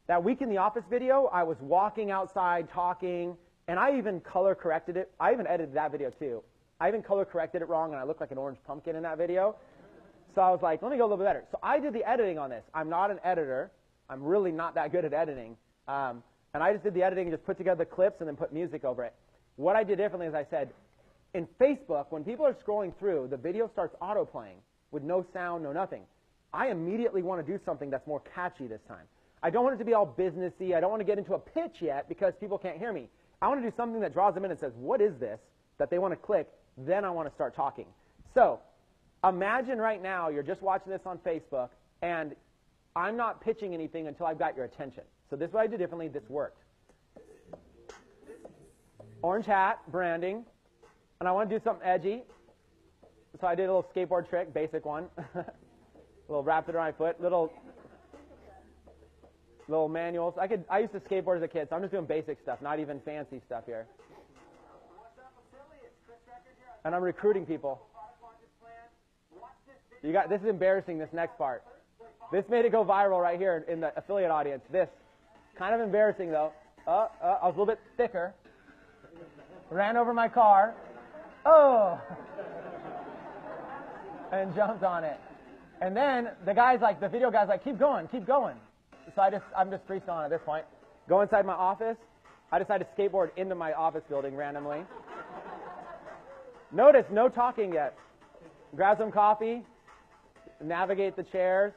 That week in the office video, I was walking outside, talking, and I even color corrected it. I even edited that video too. I even color corrected it wrong, and I looked like an orange pumpkin in that video. So I was like, let me go a little bit better. So I did the editing on this. I'm not an editor. I'm really not that good at editing. And I just did the editing and just put together the clips and then put music over it. What I did differently is I said, in Facebook, when people are scrolling through, the video starts auto-playing with no sound, no nothing. I immediately want to do something that's more catchy this time. I don't want it to be all businessy. I don't want to get into a pitch yet because people can't hear me. I want to do something that draws them in and says, what is this? That they want to click. Then I want to start talking. So imagine right now you're just watching this on Facebook, and I'm not pitching anything until I've got your attention. So this is what I did differently. This worked. Orange hat, branding. And I want to do something edgy. So I did a little skateboard trick, basic one. A little wrapped it around my foot. Little manuals. I used to skateboard as a kid, so I'm just doing basic stuff, not even fancy stuff here. And I'm recruiting people. This is embarrassing, this next part. This made it go viral right here in the affiliate audience. This. Kind of embarrassing, though. I was a little bit thicker. Ran over my car. Oh! And jumped on it. And then the video guy's like, keep going, keep going. So I'm just freestyling at this point. Go inside my office. I decided to skateboard into my office building randomly. Notice, no talking yet. Grab some coffee, navigate the chairs.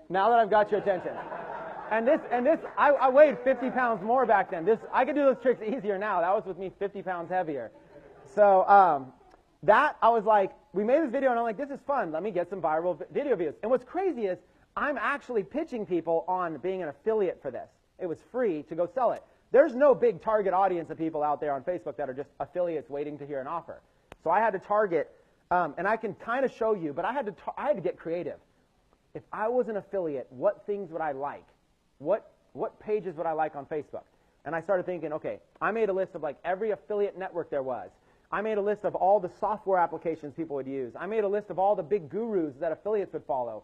Now that I've got your attention. And this, I weighed 50 pounds more back then. I could do those tricks easier now. That was with me 50 pounds heavier. So I was like, we made this video, and I'm like, this is fun. Let me get some viral video views. And what's crazy is I'm actually pitching people on being an affiliate for this. It was free to go sell it. There's no big target audience of people out there on Facebook that are just affiliates waiting to hear an offer. So I had to target, and I can kind of show you, but I had to get creative. If I was an affiliate, what things would I like? What pages would I like on Facebook? And I started thinking, okay, I made a list of like every affiliate network there was. I made a list of all the software applications people would use. I made a list of all the big gurus that affiliates would follow.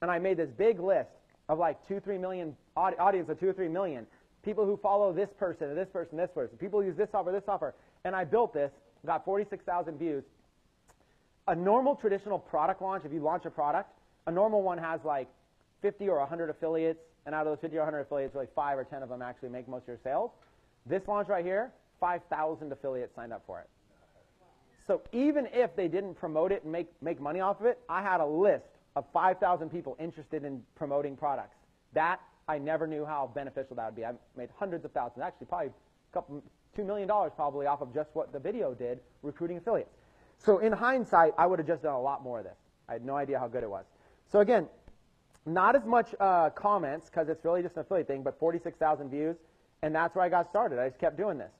And I made this big list of like 2-3 million, audience of 2 or 3 million, people who follow this person, this person, this person, people who use this software. And I built this, got 46,000 views. A normal traditional product launch, if you launch a product, a normal one has like 50 or 100 affiliates, and out of those 50 or 100 affiliates, really 5 or 10 of them actually make most of your sales. This launch right here, 5,000 affiliates signed up for it. So even if they didn't promote it and make money off of it, I had a list of 5,000 people interested in promoting products. That, I never knew how beneficial that would be. I made hundreds of thousands, actually probably $2 million probably off of just what the video did, recruiting affiliates. So in hindsight, I would have just done a lot more of this. I had no idea how good it was. So again, not as much comments, because it's really just an affiliate thing, but 46,000 views, and that's where I got started. I just kept doing this.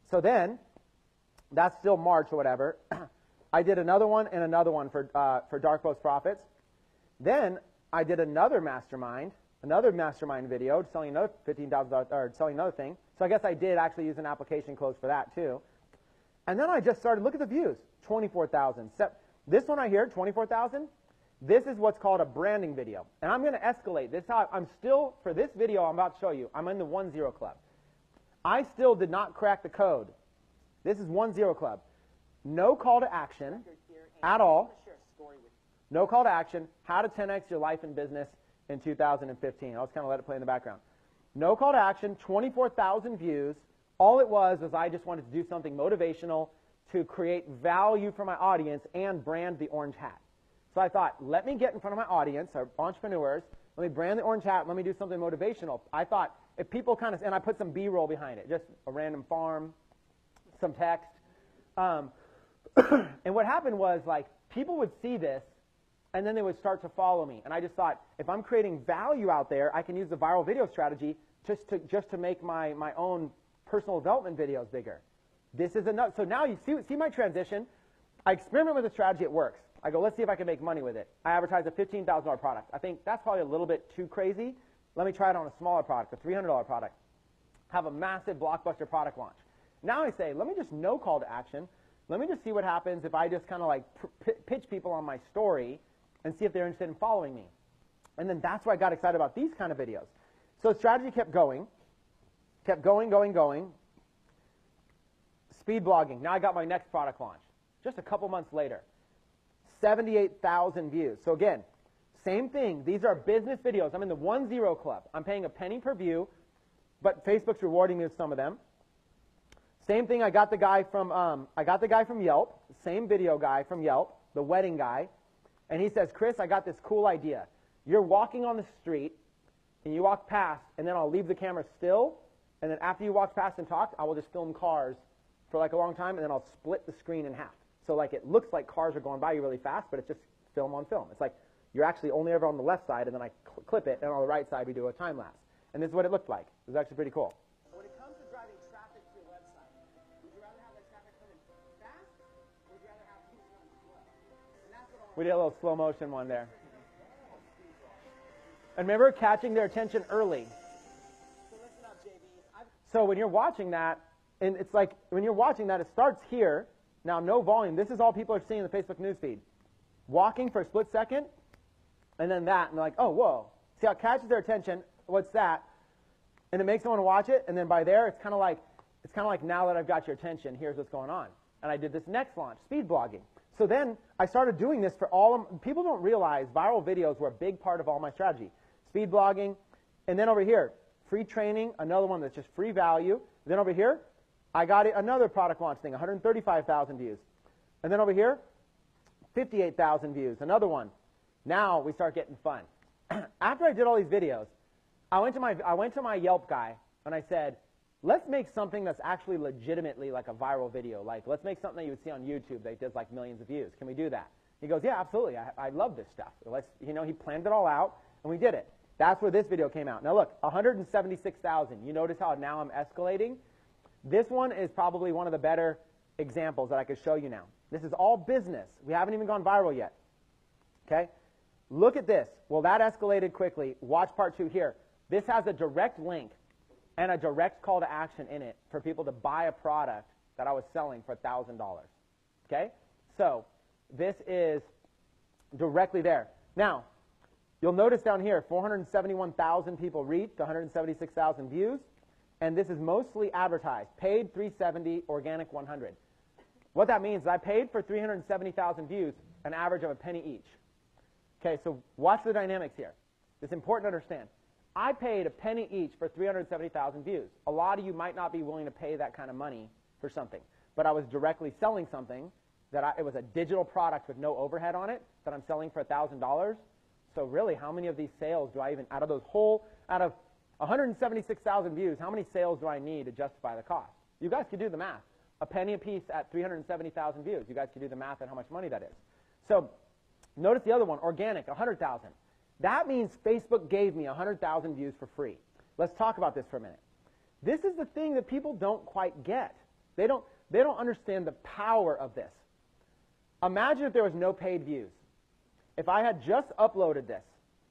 So then, that's still March or whatever. I did another one and another one for Dark Post Profits. Then I did another mastermind video, selling another $15,000 or selling another thing. So I guess I did actually use an application close for that too. And then I just started, look at the views, 24,000. This one right here, 24,000. This is what's called a branding video. And I'm going to escalate. This is how I'm still, for this video I'm about to show you, I'm in the 1-0 club. I still did not crack the code. This is 1-0 club. No call to action at all. No call to action. How to 10x your life and business in 2015. I'll just kind of let it play in the background. No call to action, 24,000 views. All it was I just wanted to do something motivational to create value for my audience and brand the orange hat. So I thought, let me get in front of my audience, our entrepreneurs, let me brand the orange hat, let me do something motivational. I thought, if people kind of, and I put some B-roll behind it, just a random farm, some text. And what happened was, like, people would see this, and then they would start to follow me. And I just thought, if I'm creating value out there, I can use the viral video strategy just to make my own personal development videos bigger. This is enough. So now you see my transition. I experiment with the strategy, it works. I go, let's see if I can make money with it. I advertise a $15,000 product. I think that's probably a little bit too crazy. Let me try it on a smaller product, a $300 product. Have a massive blockbuster product launch. Now I say, let me just no call to action. Let me just see what happens if I just kind of like pitch people on my story and see if they're interested in following me. And then that's where I got excited about these kind of videos. So the strategy kept going. Speed blogging. Now I got my next product launch. Just a couple months later. 78,000 views. So again, same thing. These are business videos. I'm in the 1-0 club. I'm paying a penny per view, but Facebook's rewarding me with some of them. Same thing. I got the guy from Yelp. Same video guy from Yelp, the wedding guy, and he says, Chris, I got this cool idea. You're walking on the street, and you walk past, and then I'll leave the camera still, and then after you walk past and talk, I will just film cars for like a long time, and then I'll split the screen in half. So like it looks like cars are going by you really fast, but it's just film on film. It's like you're actually only ever on the left side, and then I clip it, and on the right side we do a time lapse. And this is what it looked like. It was actually pretty cool. When it comes to driving traffic to your website, would you rather have that traffic coming fast, or would you rather have people run slow? And that's what I want. We did a little slow motion one there. And remember catching their attention early. So listen up, JB. So when you're watching that, and it's like when you're watching that, it starts here. Now, no volume. This is all people are seeing in the Facebook newsfeed. Walking for a split second, and then that, and they're like, oh, whoa. See how it catches their attention? What's that? And it makes them want to watch it, and then by there, it's kind of like now that I've got your attention, here's what's going on. And I did this next launch, speed blogging. So then I started doing this for all of, people don't realize viral videos were a big part of all my strategy. Speed blogging, and then over here, free training, another one that's just free value. Then over here, I got another product launch thing, 135,000 views. And then over here, 58,000 views, another one. Now we start getting fun. After I did all these videos, I went to my Yelp guy and I said, let's make something that's actually legitimately like a viral video. Like, let's make something that you would see on YouTube that does like millions of views. Can we do that? He goes, yeah, absolutely. I love this stuff. He planned it all out, and we did it. That's where this video came out. Now look, 176,000. You notice how now I'm escalating? This one is probably one of the better examples that I could show you now. This is all business. We haven't even gone viral yet. Okay? Look at this. Well, that escalated quickly. Watch part 2 here. This has a direct link and a direct call to action in it for people to buy a product that I was selling for $1,000. Okay? So this is directly there. Now, you'll notice down here, 471,000 people reached, 176,000 views, and this is mostly advertised. Paid 370, organic 100. What that means is I paid for 370,000 views, an average of a penny each. Okay, so watch the dynamics here. It's important to understand. I paid a penny each for 370,000 views. A lot of you might not be willing to pay that kind of money for something, but I was directly selling something that it was a digital product with no overhead on it that I'm selling for $1,000. So really, how many of these sales do I even, out of 176,000 views, how many sales do I need to justify the cost? You guys could do the math. A penny a piece at 370,000 views. You guys could do the math on how much money that is. So notice the other one, organic, 100,000. That means Facebook gave me 100,000 views for free. Let's talk about this for a minute. This is the thing that people don't quite get. They don't understand the power of this. Imagine if there was no paid views. If I had just uploaded this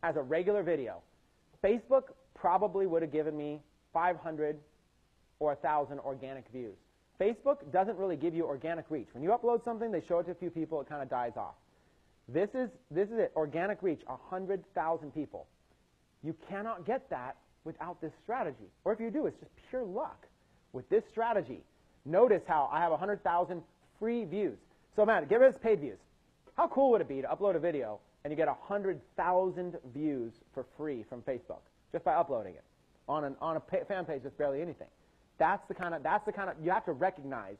as a regular video, Facebook probably would have given me 500 or 1,000 organic views. Facebook doesn't really give you organic reach. When you upload something, they show it to a few people, it kind of dies off. This is it, organic reach, 100,000 people. You cannot get that without this strategy. Or if you do, it's just pure luck. With this strategy, notice how I have 100,000 free views. So man, get rid of this paid views. How cool would it be to upload a video and you get 100,000 views for free from Facebook just by uploading it on a fan page that's barely anything? That's the kind of you have to recognize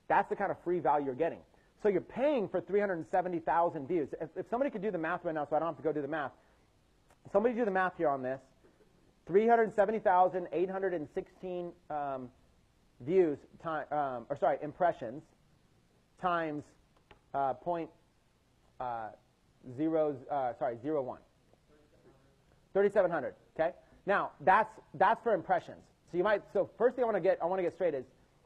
that's the kind of free value you're getting. So you're paying for 370,000 views. If somebody could do the math right now, so I don't have to go do the math. Somebody do the math here on this. 370,816 views impressions times 0.01. 3,700. Okay. Now that's for impressions. So first thing I want to get straight is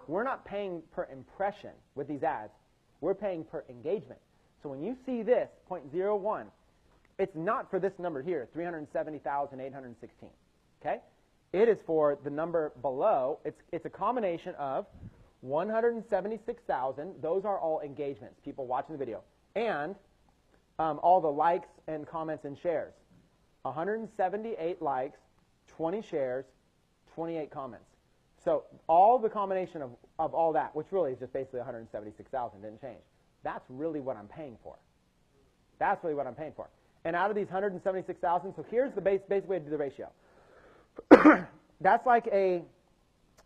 we're not paying per impression with these ads. We're paying per engagement. So when you see this 0.01, it's not for this number here, 370,816. Okay. It is for the number below. It's a combination of 176,000. Those are all engagements, people watching the video, and all the likes and comments and shares. 178 likes, 20 shares, 28 comments. So all the combination of all that, which really is just basically 176,000, didn't change. That's really what I'm paying for. That's really what I'm paying for. And out of these 176,000, so here's the basic way to do the ratio. That's like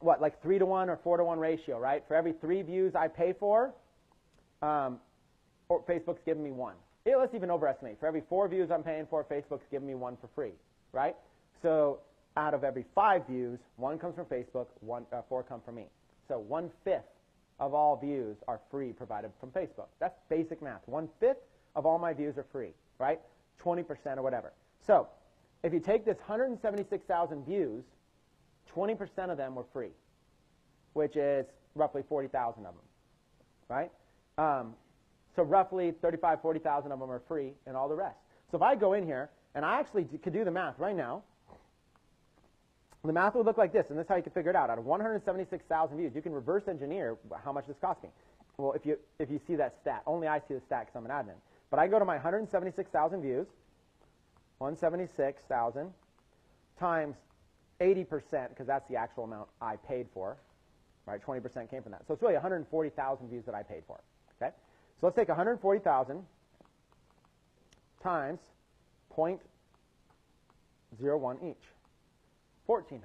like 3-to-1 or 4-to-1 ratio, right? For every 3 views I pay for, Facebook's giving me 1. Let's even overestimate. For every 4 views I'm paying for, Facebook's giving me 1 for free, right? So out of every 5 views, 1 comes from Facebook, 4 come from me. So 1/5 of all views are free provided from Facebook. That's basic math. 1/5 of all my views are free, right? 20% or whatever. So if you take this 176,000 views, 20% of them were free, which is roughly 40,000 of them, right? So roughly 35,000, 40,000 of them are free and all the rest. So if I go in here, and I actually could do the math right now, the math would look like this, and this is how you can figure it out. Out of 176,000 views, you can reverse engineer how much this cost me. Well, if you see that stat, only I see the stat because I'm an admin. But I go to my 176,000 views, 176,000 times 80%, because that's the actual amount I paid for, right? 20% came from that. So it's really 140,000 views that I paid for, okay? So let's take 140,000 times 0.01 each. $1,400.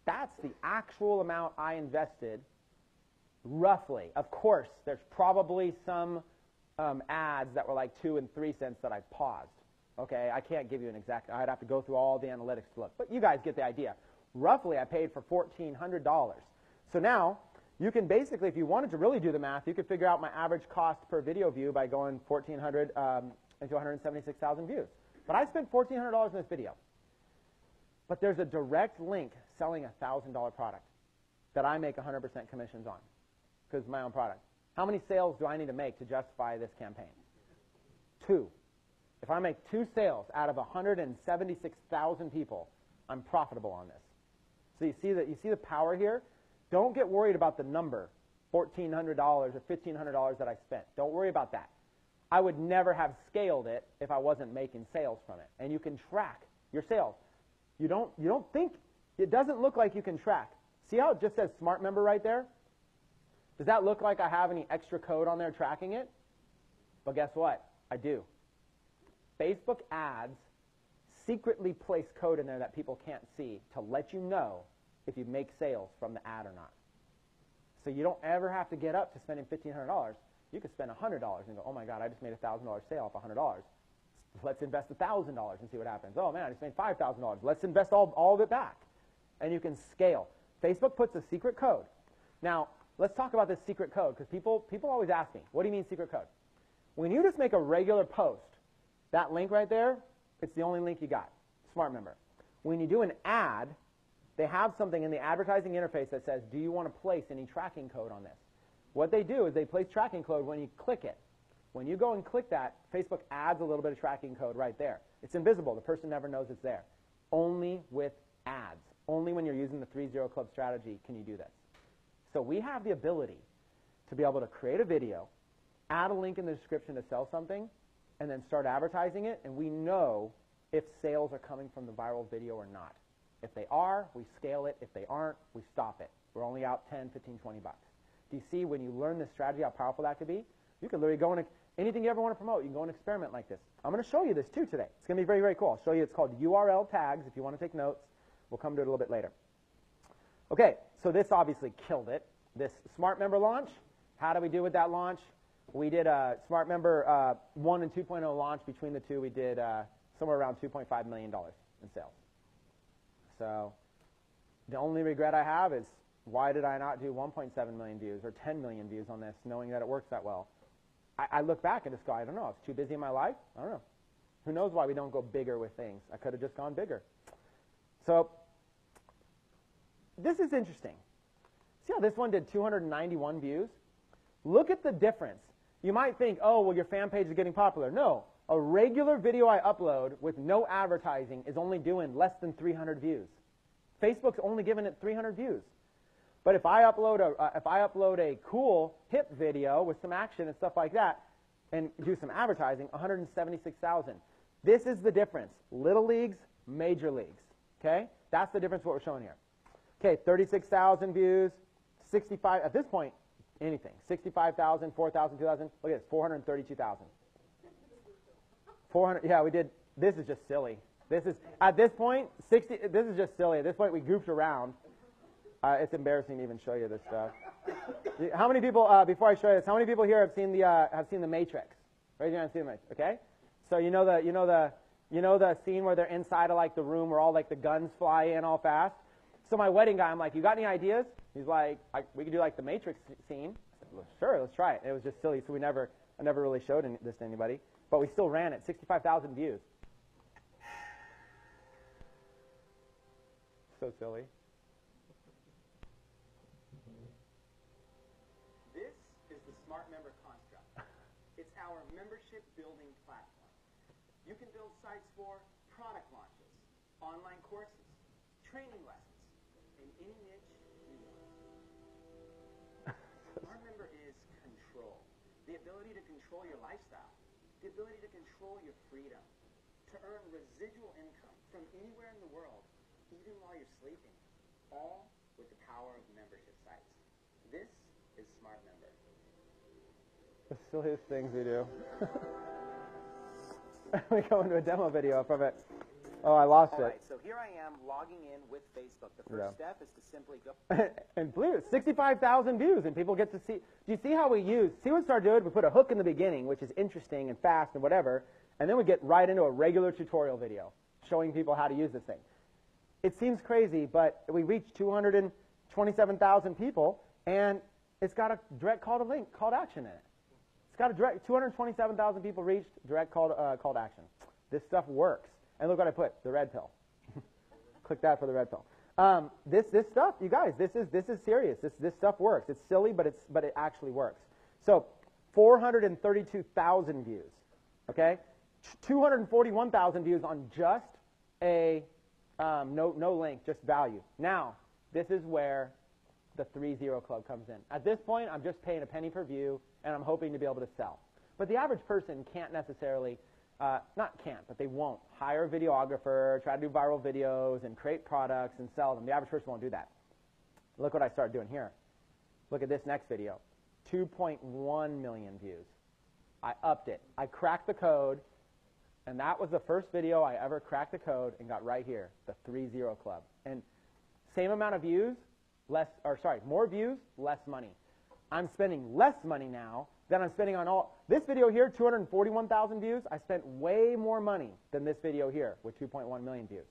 That's the actual amount I invested, roughly. Of course, there's probably some ads that were like 2 and 3 cents that I paused. Okay, I can't give you an exact, I'd have to go through all the analytics to look. But you guys get the idea. Roughly, I paid for $1,400. So now, you can basically, if you wanted to really do the math, you could figure out my average cost per video view by going 1,400 into 176,000 views. But I spent $1,400 in this video. But there's a direct link selling a $1,000 product that I make 100% commissions on because it's my own product. How many sales do I need to make to justify this campaign? 2. If I make 2 sales out of 176,000 people, I'm profitable on this. So you see the power here? Don't get worried about the number, $1,400 or $1,500 that I spent. Don't worry about that. I would never have scaled it if I wasn't making sales from it. And you can track your sales. You don't think, it doesn't look like you can track. See how it just says Smart Member right there? Does that look like I have any extra code on there tracking it? But guess what? I do. Facebook ads secretly place code in there that people can't see to let you know if you make sales from the ad or not. So you don't ever have to get up to spending $1,500. You could spend $100 and go, oh my God, I just made a $1,000 sale off $100. Let's invest $1,000 and see what happens. Oh man, I just made $5,000. Let's invest all of it back. And you can scale. Facebook puts a secret code. Now, let's talk about this secret code because people always ask me, what do you mean secret code? When you just make a regular post, that link right there, it's the only link you got, Smart Member. When you do an ad, they have something in the advertising interface that says, do you want to place any tracking code on this? What they do is they place tracking code when you click it. When you go and click that, Facebook adds a little bit of tracking code right there. It's invisible. The person never knows it's there. Only with ads. Only when you're using the 3-0 Club strategy can you do this. So we have the ability to be able to create a video, add a link in the description to sell something, and then start advertising it, and we know if sales are coming from the viral video or not. If they are, we scale it. If they aren't, we stop it. We're only out 10, 15, 20 bucks. Do you see when you learn this strategy how powerful that could be? You can literally go and anything you ever want to promote, you can go and experiment like this. I'm going to show you this too today. It's going to be very, very cool. I'll show you. It's called URL tags if you want to take notes. We'll come to it a little bit later. Okay, so this obviously killed it. This Smart Member launch, how do we do with that launch? We did a Smart Member 1 and 2.0 launch. Between the two, we did somewhere around $2.5 million in sales. So the only regret I have is why did I not do 1.7 million views or 10 million views on this knowing that it works that well? I look back and just go, I don't know. I was too busy in my life. I don't know. Who knows why we don't go bigger with things? I could have just gone bigger. So this is interesting. See how this one did 291 views? Look at the difference. You might think, oh, well, your fan page is getting popular. No. A regular video I upload with no advertising is only doing less than 300 views. Facebook's only giving it 300 views. But if I upload a cool hip video with some action and stuff like that and do some advertising, 176,000. This is the difference. Little leagues, major leagues. Okay? That's the difference what we're showing here. Okay, 36,000 views, 65, at this point, anything. 65,000, 4,000, 2,000. Look at this, 432,000. 400, yeah, we did. This is just silly. This is, at this point, this is just silly. At this point, we goofed around. It's embarrassing to even show you this stuff. How many people, before I show you this, how many people here have seen the Matrix? Raise your hand, see the Matrix, okay? So you know the scene where they're inside of like the room where all like the guns fly in all fast? So my wedding guy, I'm like, you got any ideas? He's like, we could do like the Matrix scene. I said, well, sure, let's try it. It was just silly, so I never really showed this to anybody. But we still ran it, 65,000 views. So silly. This is the Smart Member construct. It's our membership building platform. You can build sites for product launches, online courses, training lessons, in any niche you want. Smart Member is control. The ability to control your lifestyle. The ability to control your freedom. To earn residual income from anywhere in the world, even while you're sleeping. All with the power of membership sites. This is Smart Member. The silliest things we do. We go into a demo video from it. Oh, I lost All it. right, so here I am logging in with Facebook. The first Yeah. step is to simply go. And believe it, 65,000 views, and people get to see. Do you see how we see what we start doing? We put a hook in the beginning, which is interesting and fast and whatever, and then we get right into a regular tutorial video showing people how to use this thing. It seems crazy, but we reached 227,000 people, and it's got a direct call to action in it. It's got a direct 227,000 people reached, direct call to action. This stuff works. And look what I put, the red pill. Click that for the red pill. This stuff, you guys, this is serious. This stuff works. It's silly, but it actually works. So 432,000 views. Okay, 241,000 views on just a no link, just value. Now this is where the 3-0 club comes in. At this point, I'm just paying a penny per view, and I'm hoping to be able to sell. But the average person can't necessarily. Not can't, but they won't hire a videographer, try to do viral videos, and create products and sell them. The average person won't do that. Look what I started doing here. Look at this next video. 2.1 million views. I upped it. I cracked the code, and that was the first video I ever cracked the code and got right here, the 3-0 club. And same amount of views, more views, less money. I'm spending less money now than I'm spending on all. This video here, 241,000 views, I spent way more money than this video here with 2.1 million views.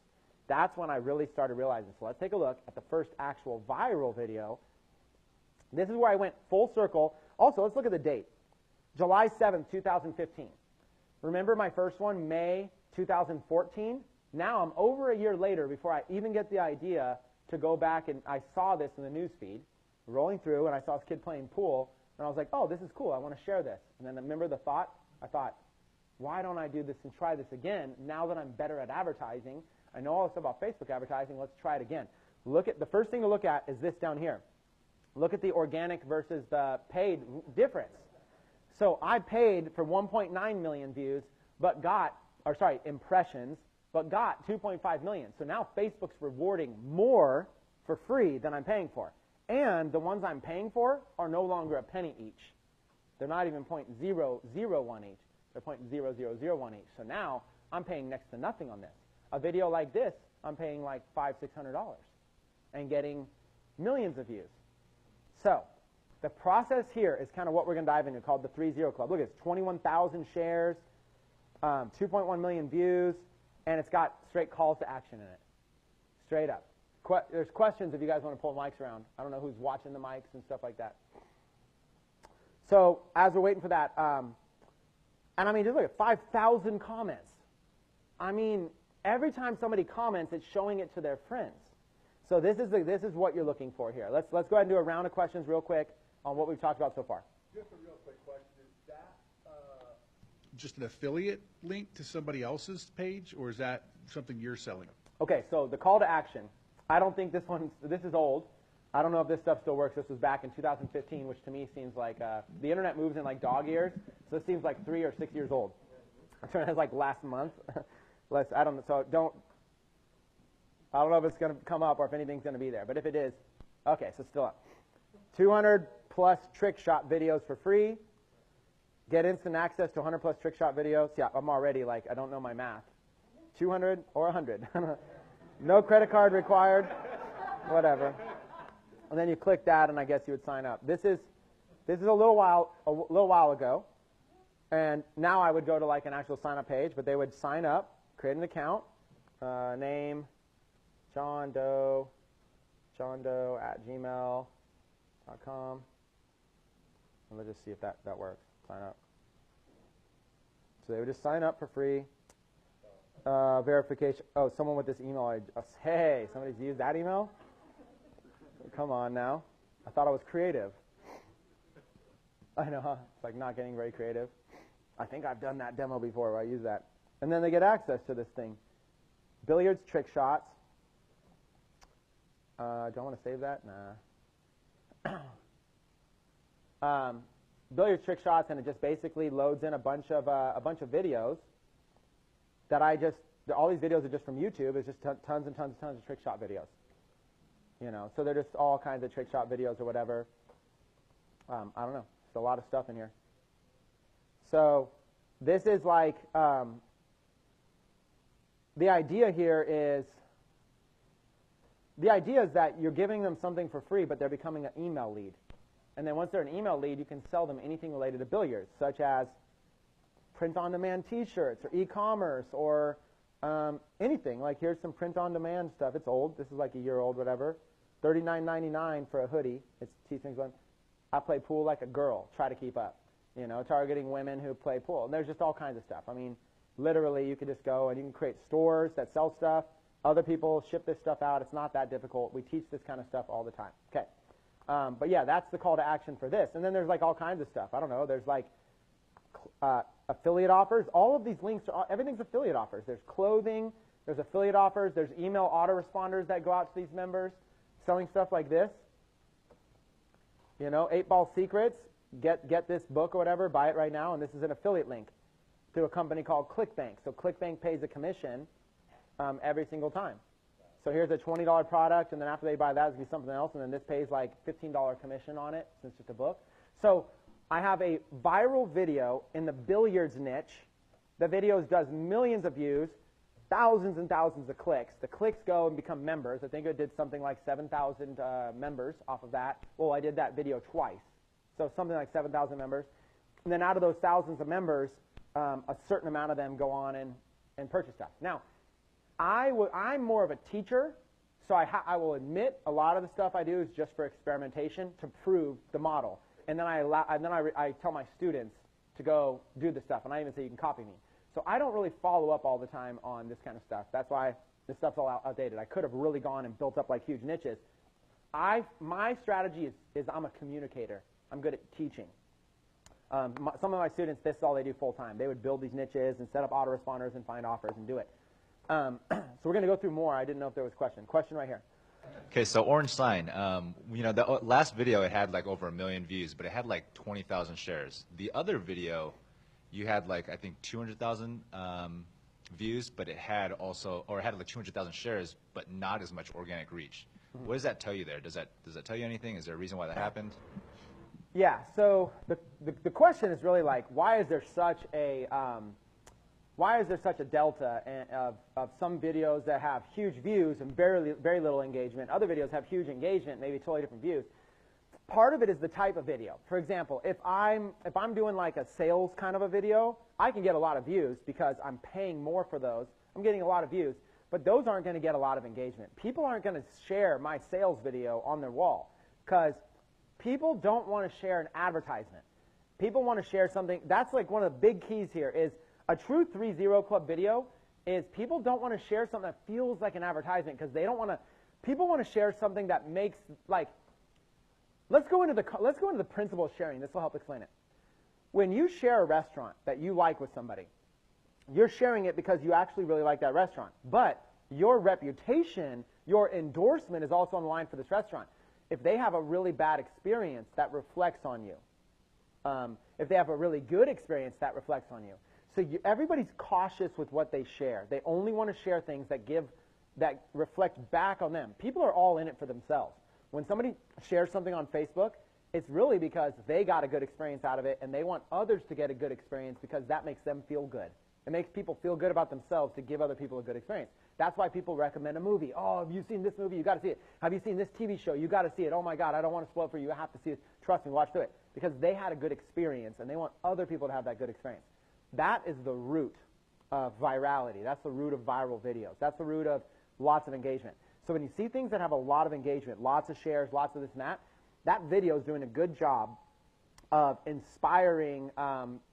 That's when I really started realizing. So let's take a look at the first actual viral video. This is where I went full circle. Also, let's look at the date. July 7th, 2015. Remember my first one, May 2014? Now I'm over a year later before I even get the idea to go back, and I saw this in the news feed, rolling through, and I saw this kid playing pool. And I was like, oh, this is cool. I want to share this. And then remember the thought? I thought, why don't I do this and try this again now that I'm better at advertising? I know all this stuff about Facebook advertising. Let's try it again. The first thing to look at is this down here. Look at the organic versus the paid difference. So I paid for 1.9 million views, impressions, but got 2.5 million. So now Facebook's rewarding more for free than I'm paying for. And the ones I'm paying for are no longer a penny each. They're not even 0.001 each. They're 0.0001 each. So now I'm paying next to nothing on this. A video like this, I'm paying like $500-600 and getting millions of views. So the process here is kind of what we're going to dive into, called the 3-0 club. Look, it's 21,000 shares, 2.1 million views, and it's got straight calls to action in it. Straight up. There's questions if you guys want to pull mics around. I don't know who's watching the mics and stuff like that. So as we're waiting for that, and I mean, just look at 5,000 comments. I mean, every time somebody comments, it's showing it to their friends. So this is what you're looking for here. Let's go ahead and do a round of questions real quick on what we've talked about so far. Just a real quick question. Is that just an affiliate link to somebody else's page, or is that something you're selling? Okay, so the call to action. I don't think this is old. I don't know if this stuff still works. This was back in 2015, which to me seems like the internet moves in like dog years. So this seems like 3 or 6 years old. I'm sure it's like last month. I don't know if it's going to come up or if anything's going to be there. But if it is, okay, so still up. 200 plus trick shot videos for free. Get instant access to 100 plus trick shot videos. Yeah, I'm already like, I don't know my math. 200 or 100. No credit card required. Whatever. And then you click that, and I guess you would sign up. This is a little while ago, and now I would go to like an actual sign up page, but they would sign up, create an account, name, John Doe at gmail.com. And let's just see if that works. Sign up. So they would just sign up for free. Verification. Oh, someone with this email. Hey, somebody's used that email? Come on now. I thought I was creative. I know, huh? It's like not getting very creative. I think I've done that demo before where I use that. And then they get access to this thing. Billiards, trick shots. Do I want to save that? Nah. Billiards, trick shots, and it just basically loads in a bunch of videos that all these videos are just from YouTube. It's just tons and tons of trick shot videos. So they're just all kinds of trick shot videos or whatever. I don't know. There's a lot of stuff in here. So this is like, the idea here is, that you're giving them something for free, but they're becoming an email lead. And then once they're an email lead, you can sell them anything related to billiards, such as print-on-demand T-shirts or e-commerce or anything. Like here's some print-on-demand stuff. It's old. This is like a year old, whatever. $39.99 for a hoodie. It's T-Things one. I play pool like a girl. Try to keep up. You know, targeting women who play pool. And there's just all kinds of stuff. I mean, literally, you could just go and you can create stores that sell stuff. Other people ship this stuff out. It's not that difficult. We teach this kind of stuff all the time. Okay. But yeah, that's the call to action for this. And then there's like all kinds of stuff. I don't know. There's like affiliate offers. All of these links, everything's affiliate offers. There's clothing. There's affiliate offers. There's email autoresponders that go out to these members selling stuff like this. You know, 8-Ball Secrets. Get this book or whatever. Buy it right now. And this is an affiliate link to a company called ClickBank. So ClickBank pays a commission every single time. So here's a $20 product, and then after they buy that, it's going to be something else, and then this pays like $15 commission on it since it's just a book. So I have a viral video in the billiards niche. The video does millions of views, thousands and thousands of clicks. The clicks go and become members. I think I did something like 7,000 members off of that. Well, I did that video twice. So something like 7,000 members. And then out of those thousands of members, a certain amount of them go on and purchase stuff. Now, I'm more of a teacher, so I will admit a lot of the stuff I do is just for experimentation to prove the model. And then I tell my students to go do the stuff, and I even say you can copy me. So I don't really follow up all the time on this kind of stuff. That's why this stuff's all outdated. I could have really gone and built up like huge niches. My strategy is I'm a communicator. I'm good at teaching. Some of my students, this is all they do full time. They would build these niches and set up autoresponders and find offers and do it. So we're going to go through more. I didn't know if there was a question. Question right here. Okay, so Orange Sign, you know, the last video, it had like over 1 million views, but it had like 20,000 shares. The other video, you had like, I think 200,000 views, but it had also, or it had like 200,000 shares, but not as much organic reach. Mm-hmm. What does that tell you there? Does that tell you anything? Is there a reason why that happened? Yeah, so the question is really like, why is there such a delta of some videos that have huge views and very little engagement? Other videos have huge engagement, maybe totally different views. Part of it is the type of video. For example, if I'm doing like a sales kind of a video, I can get a lot of views because I'm paying more for those. I'm getting a lot of views, but those aren't going to get a lot of engagement. People aren't going to share my sales video on their wall because people don't want to share an advertisement. People want to share something. That's like one of the big keys here is a true 3-0 club video is people don't want to share something that feels like an advertisement because they don't want to. People want to share something that makes like. Let's go into the principle of sharing. This will help explain it. When you share a restaurant that you like with somebody, you're sharing it because you actually really like that restaurant. But your reputation, your endorsement is also on the line for this restaurant. If they have a really bad experience, that reflects on you. If they have a really good experience, that reflects on you. So everybody's cautious with what they share. They only want to share things that reflect back on them. People are all in it for themselves. When somebody shares something on Facebook, it's really because they got a good experience out of it, and they want others to get a good experience because that makes them feel good. It makes people feel good about themselves to give other people a good experience. That's why people recommend a movie. Oh, have you seen this movie? You got to see it. Have you seen this TV show? You got to see it. Oh my God, I don't want to spoil it for you. You have to see it. Trust me, watch through it. Because they had a good experience, and they want other people to have that good experience. That is the root of virality. That's the root of viral videos. That's the root of lots of engagement. So when you see things that have a lot of engagement, lots of shares, lots of this and that video is doing a good job of inspiring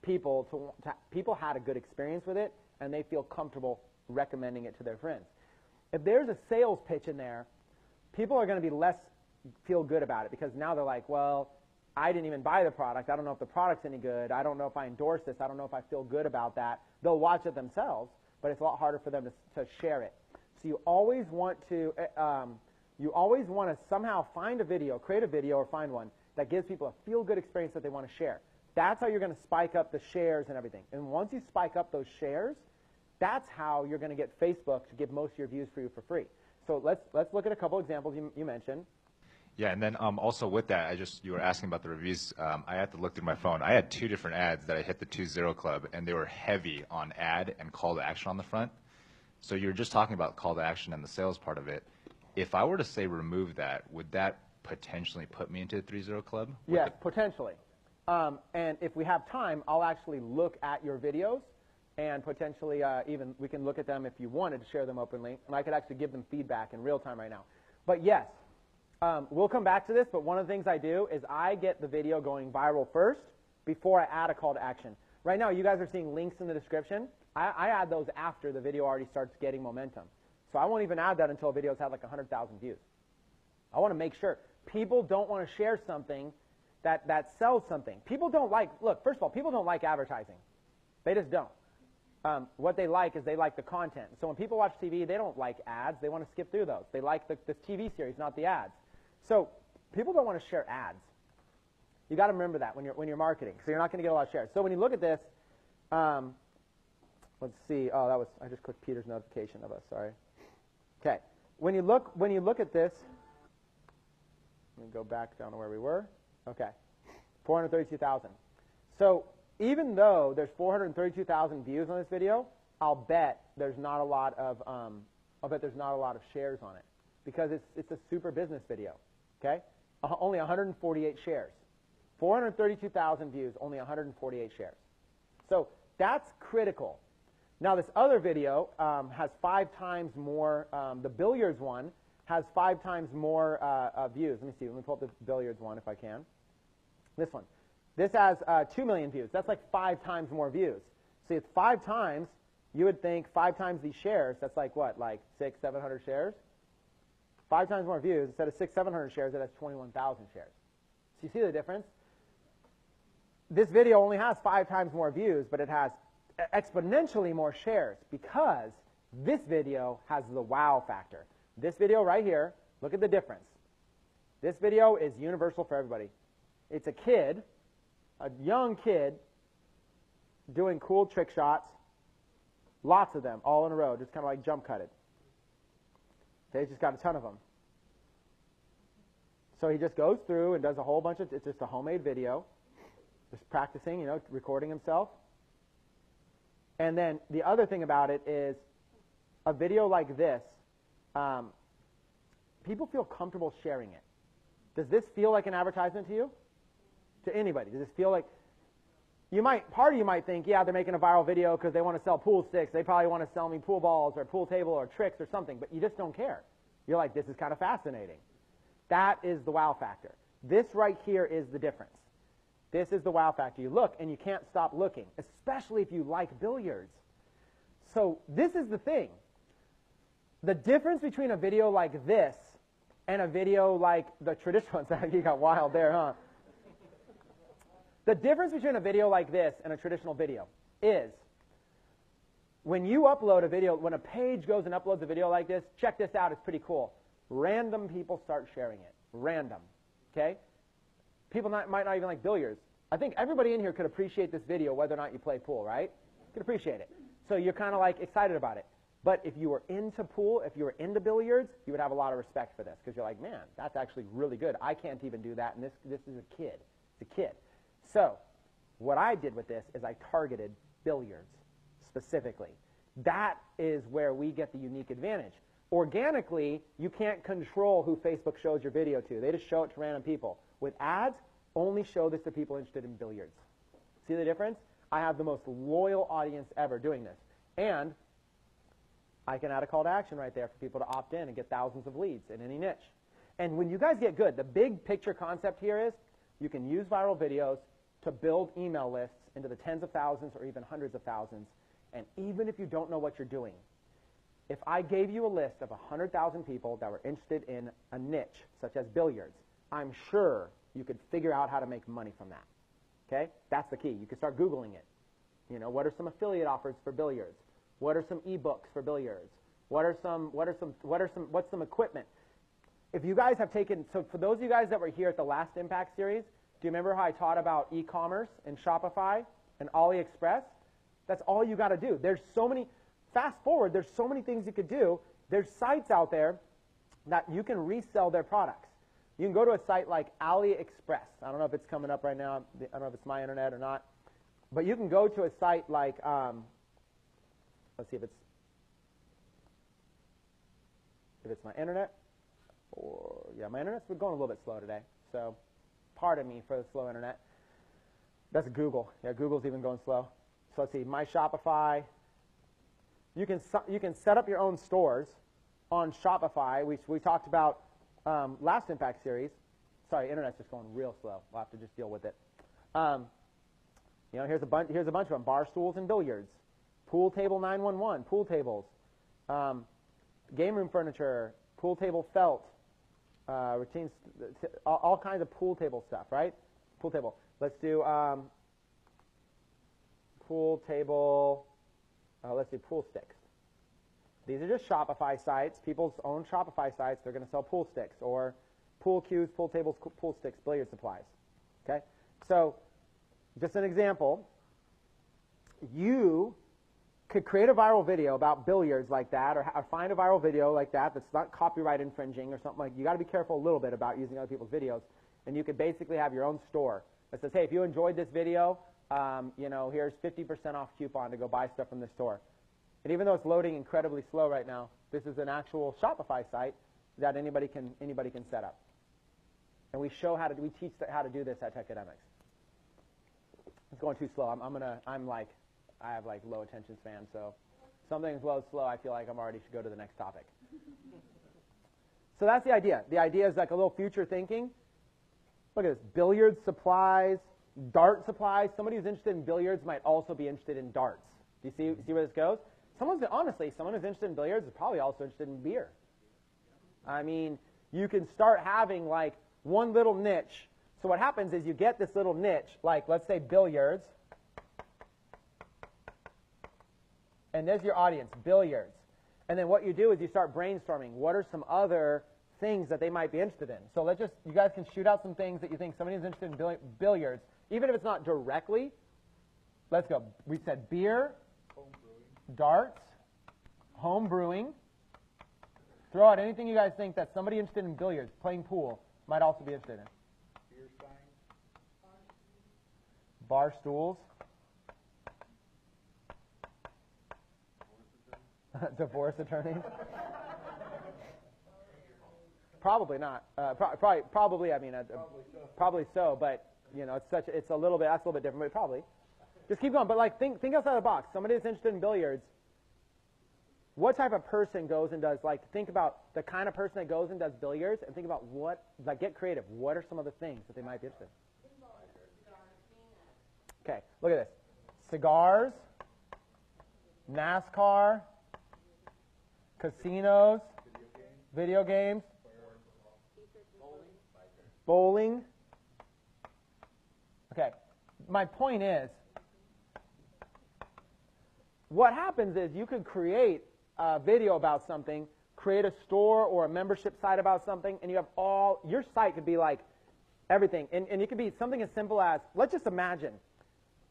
people people had a good experience with it, and they feel comfortable recommending it to their friends. If there's a sales pitch in there, people are going to be less feel good about it because now they're like, well, I didn't even buy the product. I don't know if the product's any good. I don't know if I endorse this. I don't know if I feel good about that. They'll watch it themselves, but it's a lot harder for them to share it. So you always want to somehow find a video, create a video or find one that gives people a feel-good experience that they want to share. That's how you're going to spike up the shares and everything. And once you spike up those shares, that's how you're going to get Facebook to give most of your views for you for free. So let's look at a couple examples you mentioned. Yeah, and then also with that, you were asking about the reviews. I had to look through my phone. I had 2 different ads that I hit the 2-0 Club, and they were heavy on ad and call to action on the front. So you're just talking about call to action and the sales part of it. If I were to say remove that, would that potentially put me into a 3-0 club? Yes, potentially. And if we have time, I'll actually look at your videos and potentially even we can look at them if you wanted to share them openly, and I could actually give them feedback in real time right now. But yes, we'll come back to this, but one of the things I do is I get the video going viral first before I add a call to action. Right now, you guys are seeing links in the description. I add those after the video already starts getting momentum. So I won't even add that until a video's had like 100,000 views. I want to make sure. People don't want to share something that sells something. People don't like, look, first of all, people don't like advertising. They just don't. What they like is they like the content. So when people watch TV, they don't like ads. They want to skip through those. They like the TV series, not the ads. So people don't want to share ads. You got to remember that when you're marketing. So you're not going to get a lot of shares. So when you look at this, let's see. Oh, I just clicked Peter's notification of us. Sorry. Okay. When you look at this, let me go back down to where we were. Okay. 432,000. So even though there's 432,000 views on this video, I'll bet there's not a lot of shares on it because it's a super business video. Okay. Only 148 shares. 432,000 views, only 148 shares. So that's critical. Now this other video has 5 times more, the billiards one has 5 times more views. Let me see, let me pull up the billiards one if I can. This one. This has 2 million views. That's like 5 times more views. See, it's 5 times, you would think 5 times these shares, that's like what, like 600, 700 shares? 5 times more views, instead of 600, 700 shares, it has 21,000 shares. So you see the difference? This video only has 5 times more views, but it has exponentially more shares because this video has the wow factor. This video right here, look at the difference. This video is universal for everybody. It's a kid, a young kid, doing cool trick shots, lots of them, all in a row, just kind of like jump cutted. Okay, he's just got a ton of them. So he just goes through and does a whole bunch of, it's just a homemade video, just practicing, recording himself. And then the other thing about it is a video like this, people feel comfortable sharing it. Does this feel like an advertisement to you? To anybody? Does this feel like, part of you might think, yeah, they're making a viral video because they want to sell pool sticks. They probably want to sell me pool balls or pool table or tricks or something, but you just don't care. You're like, this is kind of fascinating. That is the wow factor. This right here is the difference. This is the wow factor. You look and you can't stop looking, especially if you like billiards. So this is the thing. The difference between a video like this and a video like the traditional one, you got wild there, huh? The difference between a video like this and a traditional video is when you upload a video, when a page goes and uploads a video like this, check this out, it's pretty cool. Random people start sharing it. Random. Okay? People might not even like billiards. I think everybody in here could appreciate this video whether or not you play pool, right? Could appreciate it. So you're kind of like excited about it. But if you were into pool, if you were into billiards, you would have a lot of respect for this because you're like, man, that's actually really good. I can't even do that, and this is a kid. It's a kid. So what I did with this is I targeted billiards specifically. That is where we get the unique advantage. Organically, you can't control who Facebook shows your video to. They just show it to random people. With ads, only show this to people interested in billiards. See the difference? I have the most loyal audience ever doing this. And I can add a call to action right there for people to opt in and get thousands of leads in any niche. And when you guys get good, the big picture concept here is you can use viral videos to build email lists into the tens of thousands or even hundreds of thousands. And even if you don't know what you're doing, if I gave you a list of 100,000 people that were interested in a niche, such as billiards, I'm sure you could figure out how to make money from that. Okay? That's the key. You can start Googling it. What are some affiliate offers for billiards? What are some ebooks for billiards? What's some equipment? If you guys have taken, so for those of you guys that were here at the last Impact series, do you remember how I taught about e-commerce and Shopify and AliExpress? That's all you got to do. There's so many, fast forward, there's so many things you could do. There's sites out there that you can resell their products. You can go to a site like AliExpress. I don't know if it's coming up right now. I don't know if it's my internet or not. But you can go to a site like, let's see if it's if it's my internet, or, yeah, my internet's been going a little bit slow today, so pardon me for the slow internet. That's Google. Yeah, Google's even going slow. So let's see, My Shopify. You can set up your own stores on Shopify, which we talked about last Impact Series. Sorry, internet's just going real slow. We'll have to just deal with it. You know, here's a bunch of them: bar stools and billiards, pool table 911, pool tables, game room furniture, pool table felt, routines, all kinds of pool table stuff, right? Pool table. Let's do pool table. Let's do pool sticks. These are just Shopify sites, people's own Shopify sites. They're going to sell pool sticks or pool cues, pool tables, pool sticks, billiard supplies. Okay, so just an example. You could create a viral video about billiards like that, or find a viral video like that that's not copyright infringing or something like. You got to be careful a little bit about using other people's videos, and you could basically have your own store that says, hey, if you enjoyed this video, you know, here's 50% off coupon to go buy stuff from the store. And even though it's loading incredibly slow right now, this is an actual Shopify site that anybody can set up. And we teach how to do this at Techademics. It's going too slow. I have like low attention span, so something's slow, I feel like I'm already should go to the next topic. So that's the idea. The idea is like a little future thinking. Look at this: billiard supplies, dart supplies. Somebody who's interested in billiards might also be interested in darts. Do you see where this goes? Honestly, someone who's interested in billiards is probably also interested in beer. I mean, you can start having like one little niche. So what happens is you get this little niche, like let's say billiards, and there's your audience, billiards. And then what you do is you start brainstorming. What are some other things that they might be interested in? So you guys can shoot out some things that you think somebody is interested in billiards, even if it's not directly. Let's go. We said beer, darts, home brewing. Throw out anything you guys think that somebody interested in billiards, playing pool, might also be interested in. Beer sign. Bar stools. Divorce attorneys. Probably not. Probably. I mean, probably so. But you know, it's a little bit. That's a little bit different. But probably. Just keep going. But like, think outside the box. Somebody that's interested in billiards. What type of person goes and does, like, think about the kind of person that goes and does billiards, and think about what, like, get creative. What are some of the things that they might be interested in? Okay, look at this. Cigars, NASCAR, casinos, video games, bowling. Okay, my point is, what happens is you could create a video about something, create a store or a membership site about something, and you have your site could be like everything. And it could be something as simple as, let's just imagine,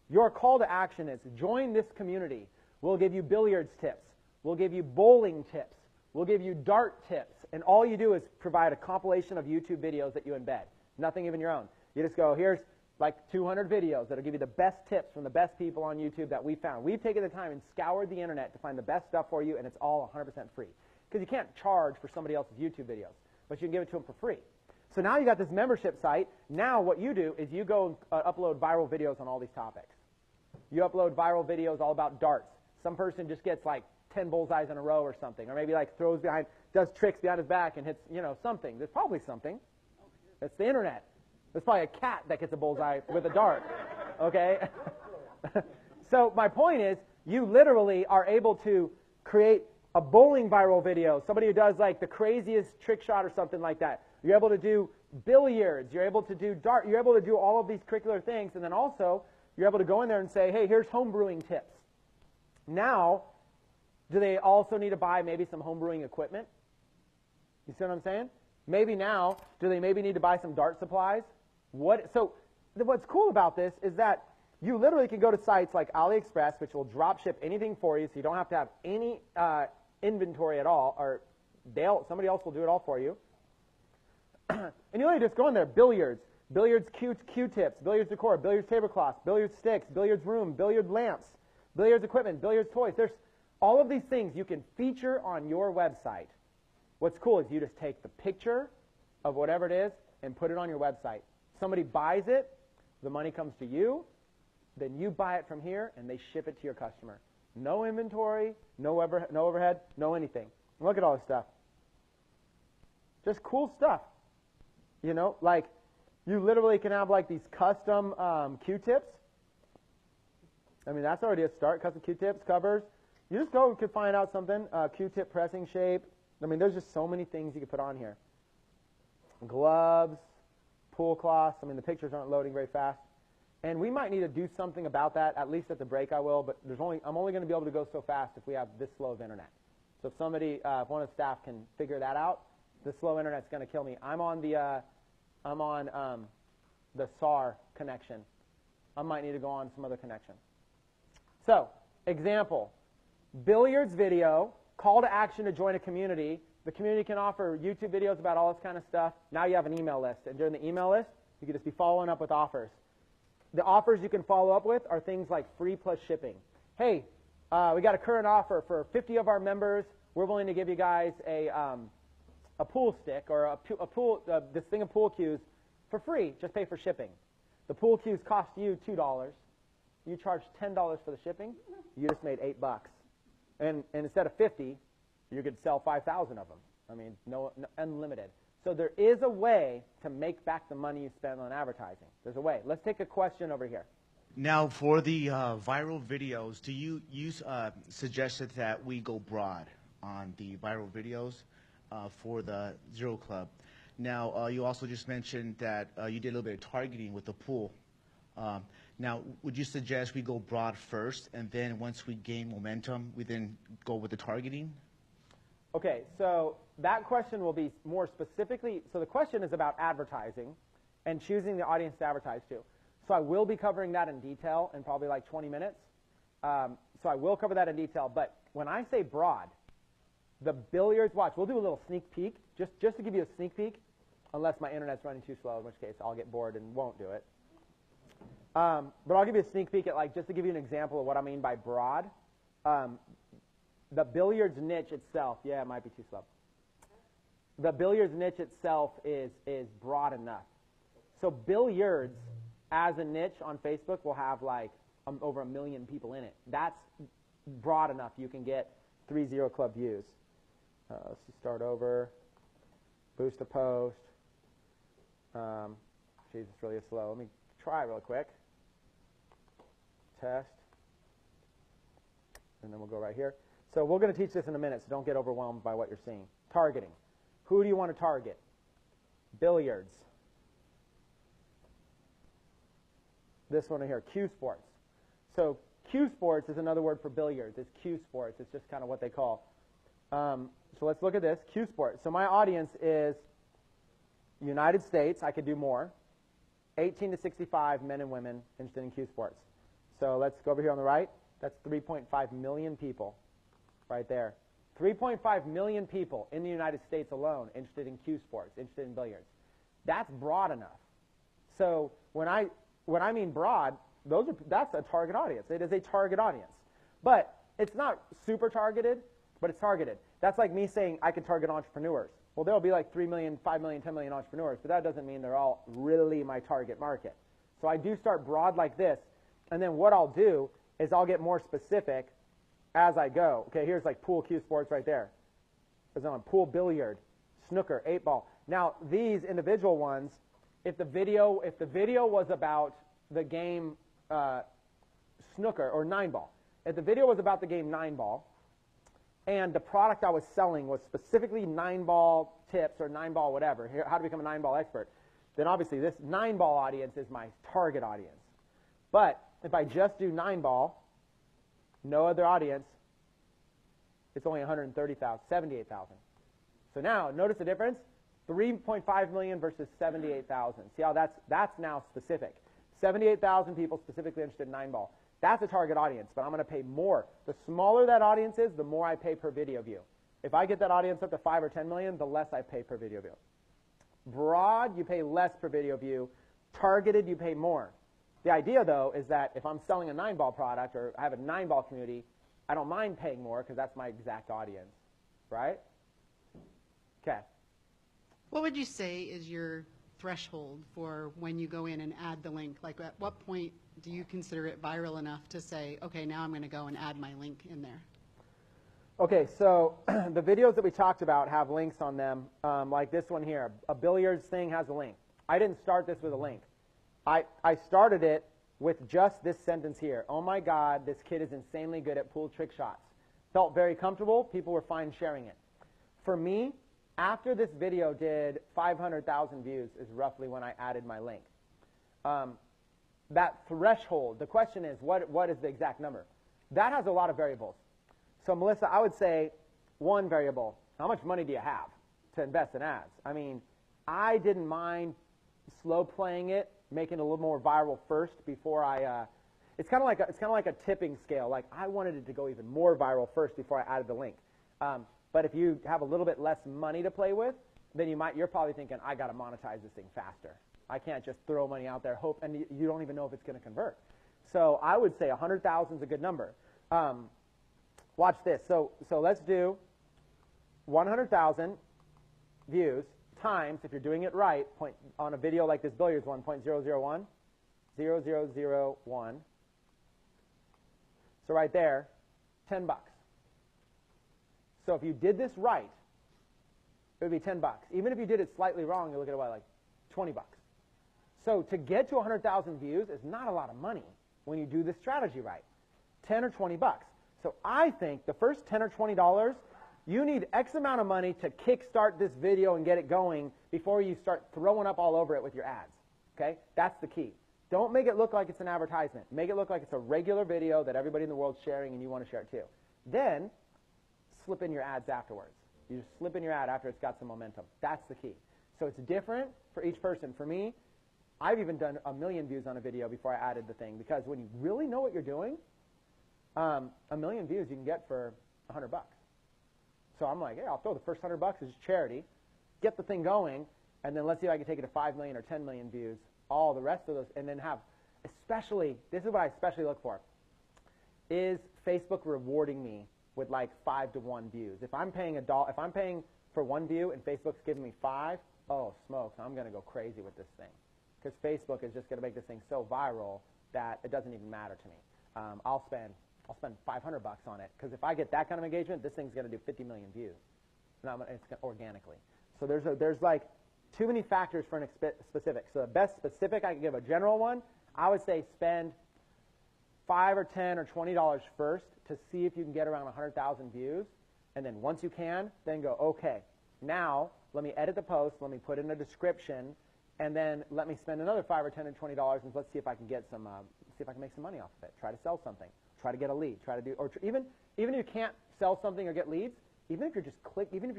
your call to action is, join this community. We'll give you billiards tips. We'll give you bowling tips. We'll give you dart tips. And all you do is provide a compilation of YouTube videos that you embed. Nothing even your own. You just go, here's like 200 videos that'll give you the best tips from the best people on YouTube that we found. We've taken the time and scoured the internet to find the best stuff for you, and it's all 100% free. Because you can't charge for somebody else's YouTube videos, but you can give it to them for free. So now you got this membership site. Now what you do is you go and upload viral videos on all these topics. You upload viral videos all about darts. Some person just gets like 10 bullseyes in a row or something, or maybe like does tricks behind his back and hits, something. There's probably something. It's the internet. There's probably a cat that gets a bullseye with a dart, okay? So my point is, you literally are able to create a bowling viral video, somebody who does like the craziest trick shot or something like that. You're able to do billiards, you're able to do dart, you're able to do all of these curricular things, and then also you're able to go in there and say, hey, here's home brewing tips. Now, do they also need to buy maybe some home brewing equipment? You see what I'm saying? Maybe now, do they maybe need to buy some dart supplies? So what's cool about this is that you literally can go to sites like AliExpress, which will drop ship anything for you, so you don't have to have any inventory at all, or somebody else will do it all for you. And you literally just go in there, billiards Q-tips, billiards decor, billiards tablecloths, billiards sticks, billiards room, billiard lamps, billiards equipment, billiards toys. There's all of these things you can feature on your website. What's cool is you just take the picture of whatever it is and put it on your website. Somebody buys it, the money comes to you, then you buy it from here, and they ship it to your customer. No inventory, no overhead, no anything. Look at all this stuff. Just cool stuff. You know, like you literally can have like these custom Q-tips. I mean, that's already a start. Custom Q-tips, covers. You just go and could find out something. Q-tip pressing shape. I mean, there's just so many things you could put on here. Gloves, pool cloths. I mean, the pictures aren't loading very fast. And we might need to do something about that. At least at the break I will. But I'm only going to be able to go so fast if we have this slow of internet. So if somebody, if one of the staff can figure that out, the slow internet's going to kill me. I'm on the SAR connection. I might need to go on some other connection. So, example, billiards video, call to action to join a community. The community can offer YouTube videos about all this kind of stuff. Now you have an email list. And during the email list, you can just be following up with offers. The offers you can follow up with are things like free plus shipping. Hey, we got a current offer for 50 of our members. We're willing to give you guys a pool stick or this thing of pool cues for free. Just pay for shipping. The pool cues cost you $2. You charge $10 for the shipping. You just made $8. And instead of 50, you could sell 5,000 of them. I mean, no, unlimited. So there is a way to make back the money you spend on advertising. There's a way. Let's take a question over here. Now, for the viral videos, do you suggested that we go broad on the viral videos for the Zero Club? Now, you also just mentioned that you did a little bit of targeting with the pool. Now, would you suggest we go broad first, and then once we gain momentum, we then go with the targeting? Okay, so that question will be more specifically, so the question is about advertising and choosing the audience to advertise to. So I will be covering that in detail in probably like 20 minutes. So I will cover that in detail, but when I say broad, the billiards, watch, we'll do a little sneak peek, just to give you a sneak peek, unless my internet's running too slow, in which case I'll get bored and won't do it. But I'll give you a sneak peek at like, just to give you an example of what I mean by broad. The billiards niche itself, yeah, it might be too slow. The billiards niche itself is broad enough. So billiards as a niche on Facebook will have like over 1 million people in it. That's broad enough. You can get 3-0 Club views. Let's just start over. Boost a post. Geez, it's really slow. Let me try real quick. Test. And then we'll go right here. So we're going to teach this in a minute, so don't get overwhelmed by what you're seeing. Targeting. Who do you want to target? Billiards. This one here, Q Sports. So Q Sports is another word for billiards. It's Q Sports. It's just kind of what they call. So let's look at this, Q Sports. So my audience is United States. I could do more. 18 to 65 men and women interested in Q Sports. So let's go over here on the right. That's 3.5 million people right there. 3.5 million people in the United States alone interested in Q Sports, interested in billiards. That's broad enough. So when I mean broad, that's a target audience. It is a target audience. But it's not super targeted, but it's targeted. That's like me saying I can target entrepreneurs. Well, there'll be like 3 million, 5 million, 10 million entrepreneurs, but that doesn't mean they're all really my target market. So I do start broad like this, and then what I'll do is I'll get more specific as I go. Okay, here's like pool Q Sports right there. There's on pool billiard, snooker, 8-ball. Now, these individual ones, if the video was about the game snooker or 9-ball, if the video was about the game 9-ball, and the product I was selling was specifically 9-ball tips or 9-ball whatever, how to become a 9-ball expert, then obviously this 9-ball audience is my target audience. But if I just do 9-ball, no other audience, it's only 130,000, 78,000. So now, notice the difference? 3.5 million versus 78,000. See how that's now specific. 78,000 people specifically interested in 9-ball. That's a target audience, but I'm going to pay more. The smaller that audience is, the more I pay per video view. If I get that audience up to 5 or 10 million, the less I pay per video view. Broad, you pay less per video view. Targeted, you pay more. The idea, though, is that if I'm selling a 9-ball product or I have a 9-ball community, I don't mind paying more because that's my exact audience, right? Okay. What would you say is your threshold for when you go in and add the link? Like, at what point do you consider it viral enough to say, okay, now I'm going to go and add my link in there? Okay, so the videos that we talked about have links on them, like this one here. A billiards thing has a link. I didn't start this with a link. I started it with just this sentence here. Oh my God, this kid is insanely good at pool trick shots. Felt very comfortable. People were fine sharing it. For me, after this video did 500,000 views is roughly when I added my link. That threshold, the question is, what is the exact number? That has a lot of variables. So Melissa, I would say one variable, how much money do you have to invest in ads? I mean, I didn't mind slow playing it, making it a little more viral first before it's kind of like a tipping scale. Like, I wanted it to go even more viral first before I added the link. But if you have a little bit less money to play with, then you're probably thinking, I got to monetize this thing faster. I can't just throw money out there, hope, and you don't even know if it's going to convert. So I would say 100,000 is a good number. Watch this. So let's do 100,000 views times, if you're doing it right, on a video like this billiards one, 0.001, 0001. So right there, 10 bucks. So if you did this right, it would be 10 bucks. Even if you did it slightly wrong, you look at it like 20 bucks. So to get to 100,000 views is not a lot of money when you do this strategy right. 10 or 20 bucks. So I think the first 10 or $20, you need X amount of money to kickstart this video and get it going before you start throwing up all over it with your ads. Okay? That's the key. Don't make it look like it's an advertisement. Make it look like it's a regular video that everybody in the world's sharing and you want to share it too. Then slip in your ads afterwards. You just slip in your ad after it's got some momentum. That's the key. So it's different for each person. For me, I've even done 1 million views on a video before I added the thing, because when you really know what you're doing, 1 million views you can get for 100 bucks. So I'm like, hey, I'll throw the first 100 bucks as charity, get the thing going, and then let's see if I can take it to 5 million or 10 million views, all the rest of those, and then have, especially, this is what I especially look for, is Facebook rewarding me with like 5 to 1 views. If I'm paying if I'm paying for 1 view and Facebook's giving me 5, oh smokes, I'm going to go crazy with this thing, because Facebook is just going to make this thing so viral that it doesn't even matter to me. I'll spend 500 bucks on it, because if I get that kind of engagement, this thing's going to do 50 million views. It's organically. So there's like too many factors for an specific. So the best specific I can give, a general one, I would say spend $5 or $10 or $20 first to see if you can get around 100,000 views, and then once you can, then go, okay, now let me edit the post, let me put in a description, and then let me spend another $5 or $10 or $20, and let's see if I can get some, see if I can make some money off of it. Try to sell something. Try to get a lead. Try to do, or even if you can't sell something or get leads, even if you're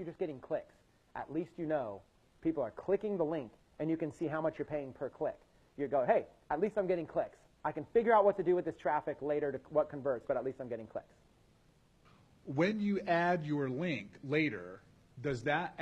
just getting clicks, at least you know people are clicking the link, and you can see how much you're paying per click. You go, hey, at least I'm getting clicks. I can figure out what to do with this traffic later to what converts, but at least I'm getting clicks. When you add your link later, does that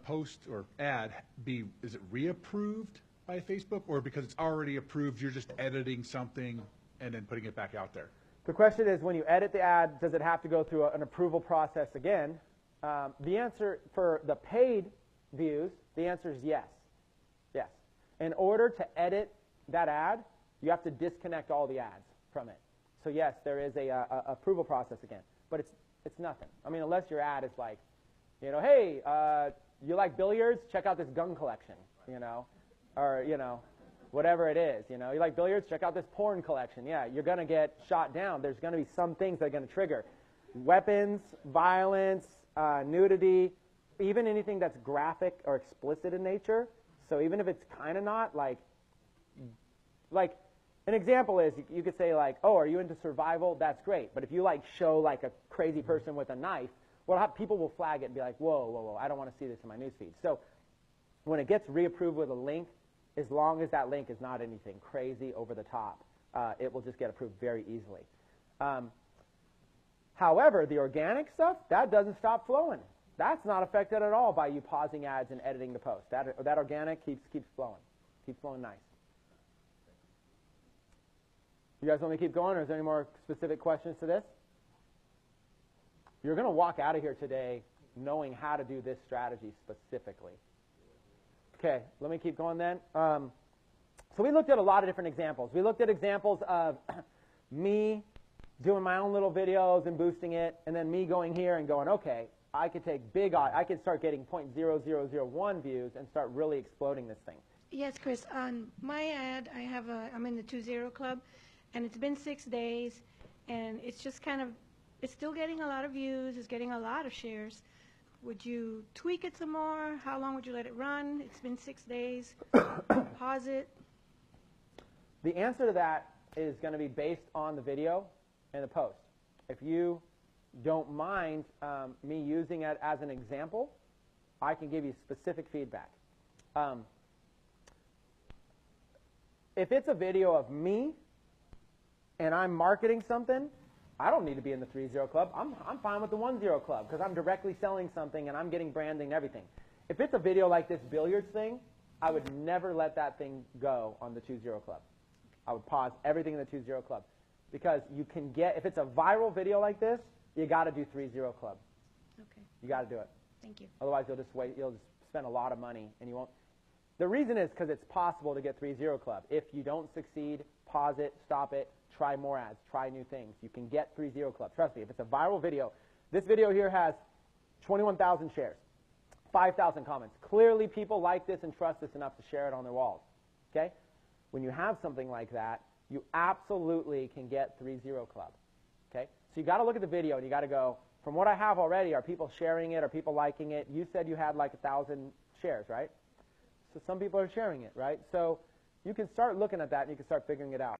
post or ad is it reapproved by Facebook, or because it's already approved, you're just editing something and then putting it back out there? The question is, when you edit the ad, does it have to go through an approval process again? The answer for the paid views, the answer is yes. Yes. In order to edit that ad, you have to disconnect all the ads from it. So yes, there is a approval process again, but it's nothing. I mean, unless your ad is like, hey, you like billiards? Check out this gun collection, or whatever it is, you like billiards? Check out this porn collection. Yeah, you're going to get shot down. There's going to be some things that are going to trigger weapons, violence, nudity, even anything that's graphic or explicit in nature. So even if it's kind of not, like an example is you could say like, oh, are you into survival? That's great. But if you show like a crazy person with a knife, well, people will flag it and be like, whoa, whoa, whoa, I don't want to see this in my newsfeed. So when it gets reapproved with a link, as long as that link is not anything crazy over the top, it will just get approved very easily. However, the organic stuff, that doesn't stop flowing. That's not affected at all by you pausing ads and editing the post. That organic keeps flowing. Keeps flowing nice. You guys want me to keep going, or is there any more specific questions to this? You're going to walk out of here today knowing how to do this strategy specifically. Okay, let me keep going then. So we looked at a lot of different examples. We looked at examples of me doing my own little videos and boosting it, and then me going here and going, okay, I could take I could start getting 0.0001 views and start really exploding this thing. Yes, Chris. On my ad, I'm in the 2-0 club, and it's been 6 days, and it's just it's still getting a lot of views. It's getting a lot of shares. Would you tweak it some more? How long would you let it run? It's been 6 days. Pause it. The answer to that is going to be based on the video and the post. If you don't mind me using it as an example, I can give you specific feedback. If it's a video of me and I'm marketing something, I don't need to be in the 3-0 club. I'm fine with the 1-0 club because I'm directly selling something and I'm getting branding and everything. If it's a video like this billiards thing, I would never let that thing go on the 2-0 club. I would pause everything in the 2-0 club because you can get, if it's a viral video like this, you got to do 3-0 club. Okay. You got to do it. Thank you. Otherwise, you'll just spend a lot of money and you won't. The reason is because it's possible to get 3-0 club. If you don't succeed, pause it, stop it, try more ads, try new things. You can get 3-0 club. Trust me, if it's a viral video, this video here has 21,000 shares, 5,000 comments. Clearly, people like this and trust this enough to share it on their walls. Okay? When you have something like that, you absolutely can get 3-0 club. Okay? So you got to look at the video and you got to go, from what I have already, are people sharing it? Are people liking it? You said you had like 1,000 shares, right? So some people are sharing it, right? So you can start looking at that and you can start figuring it out.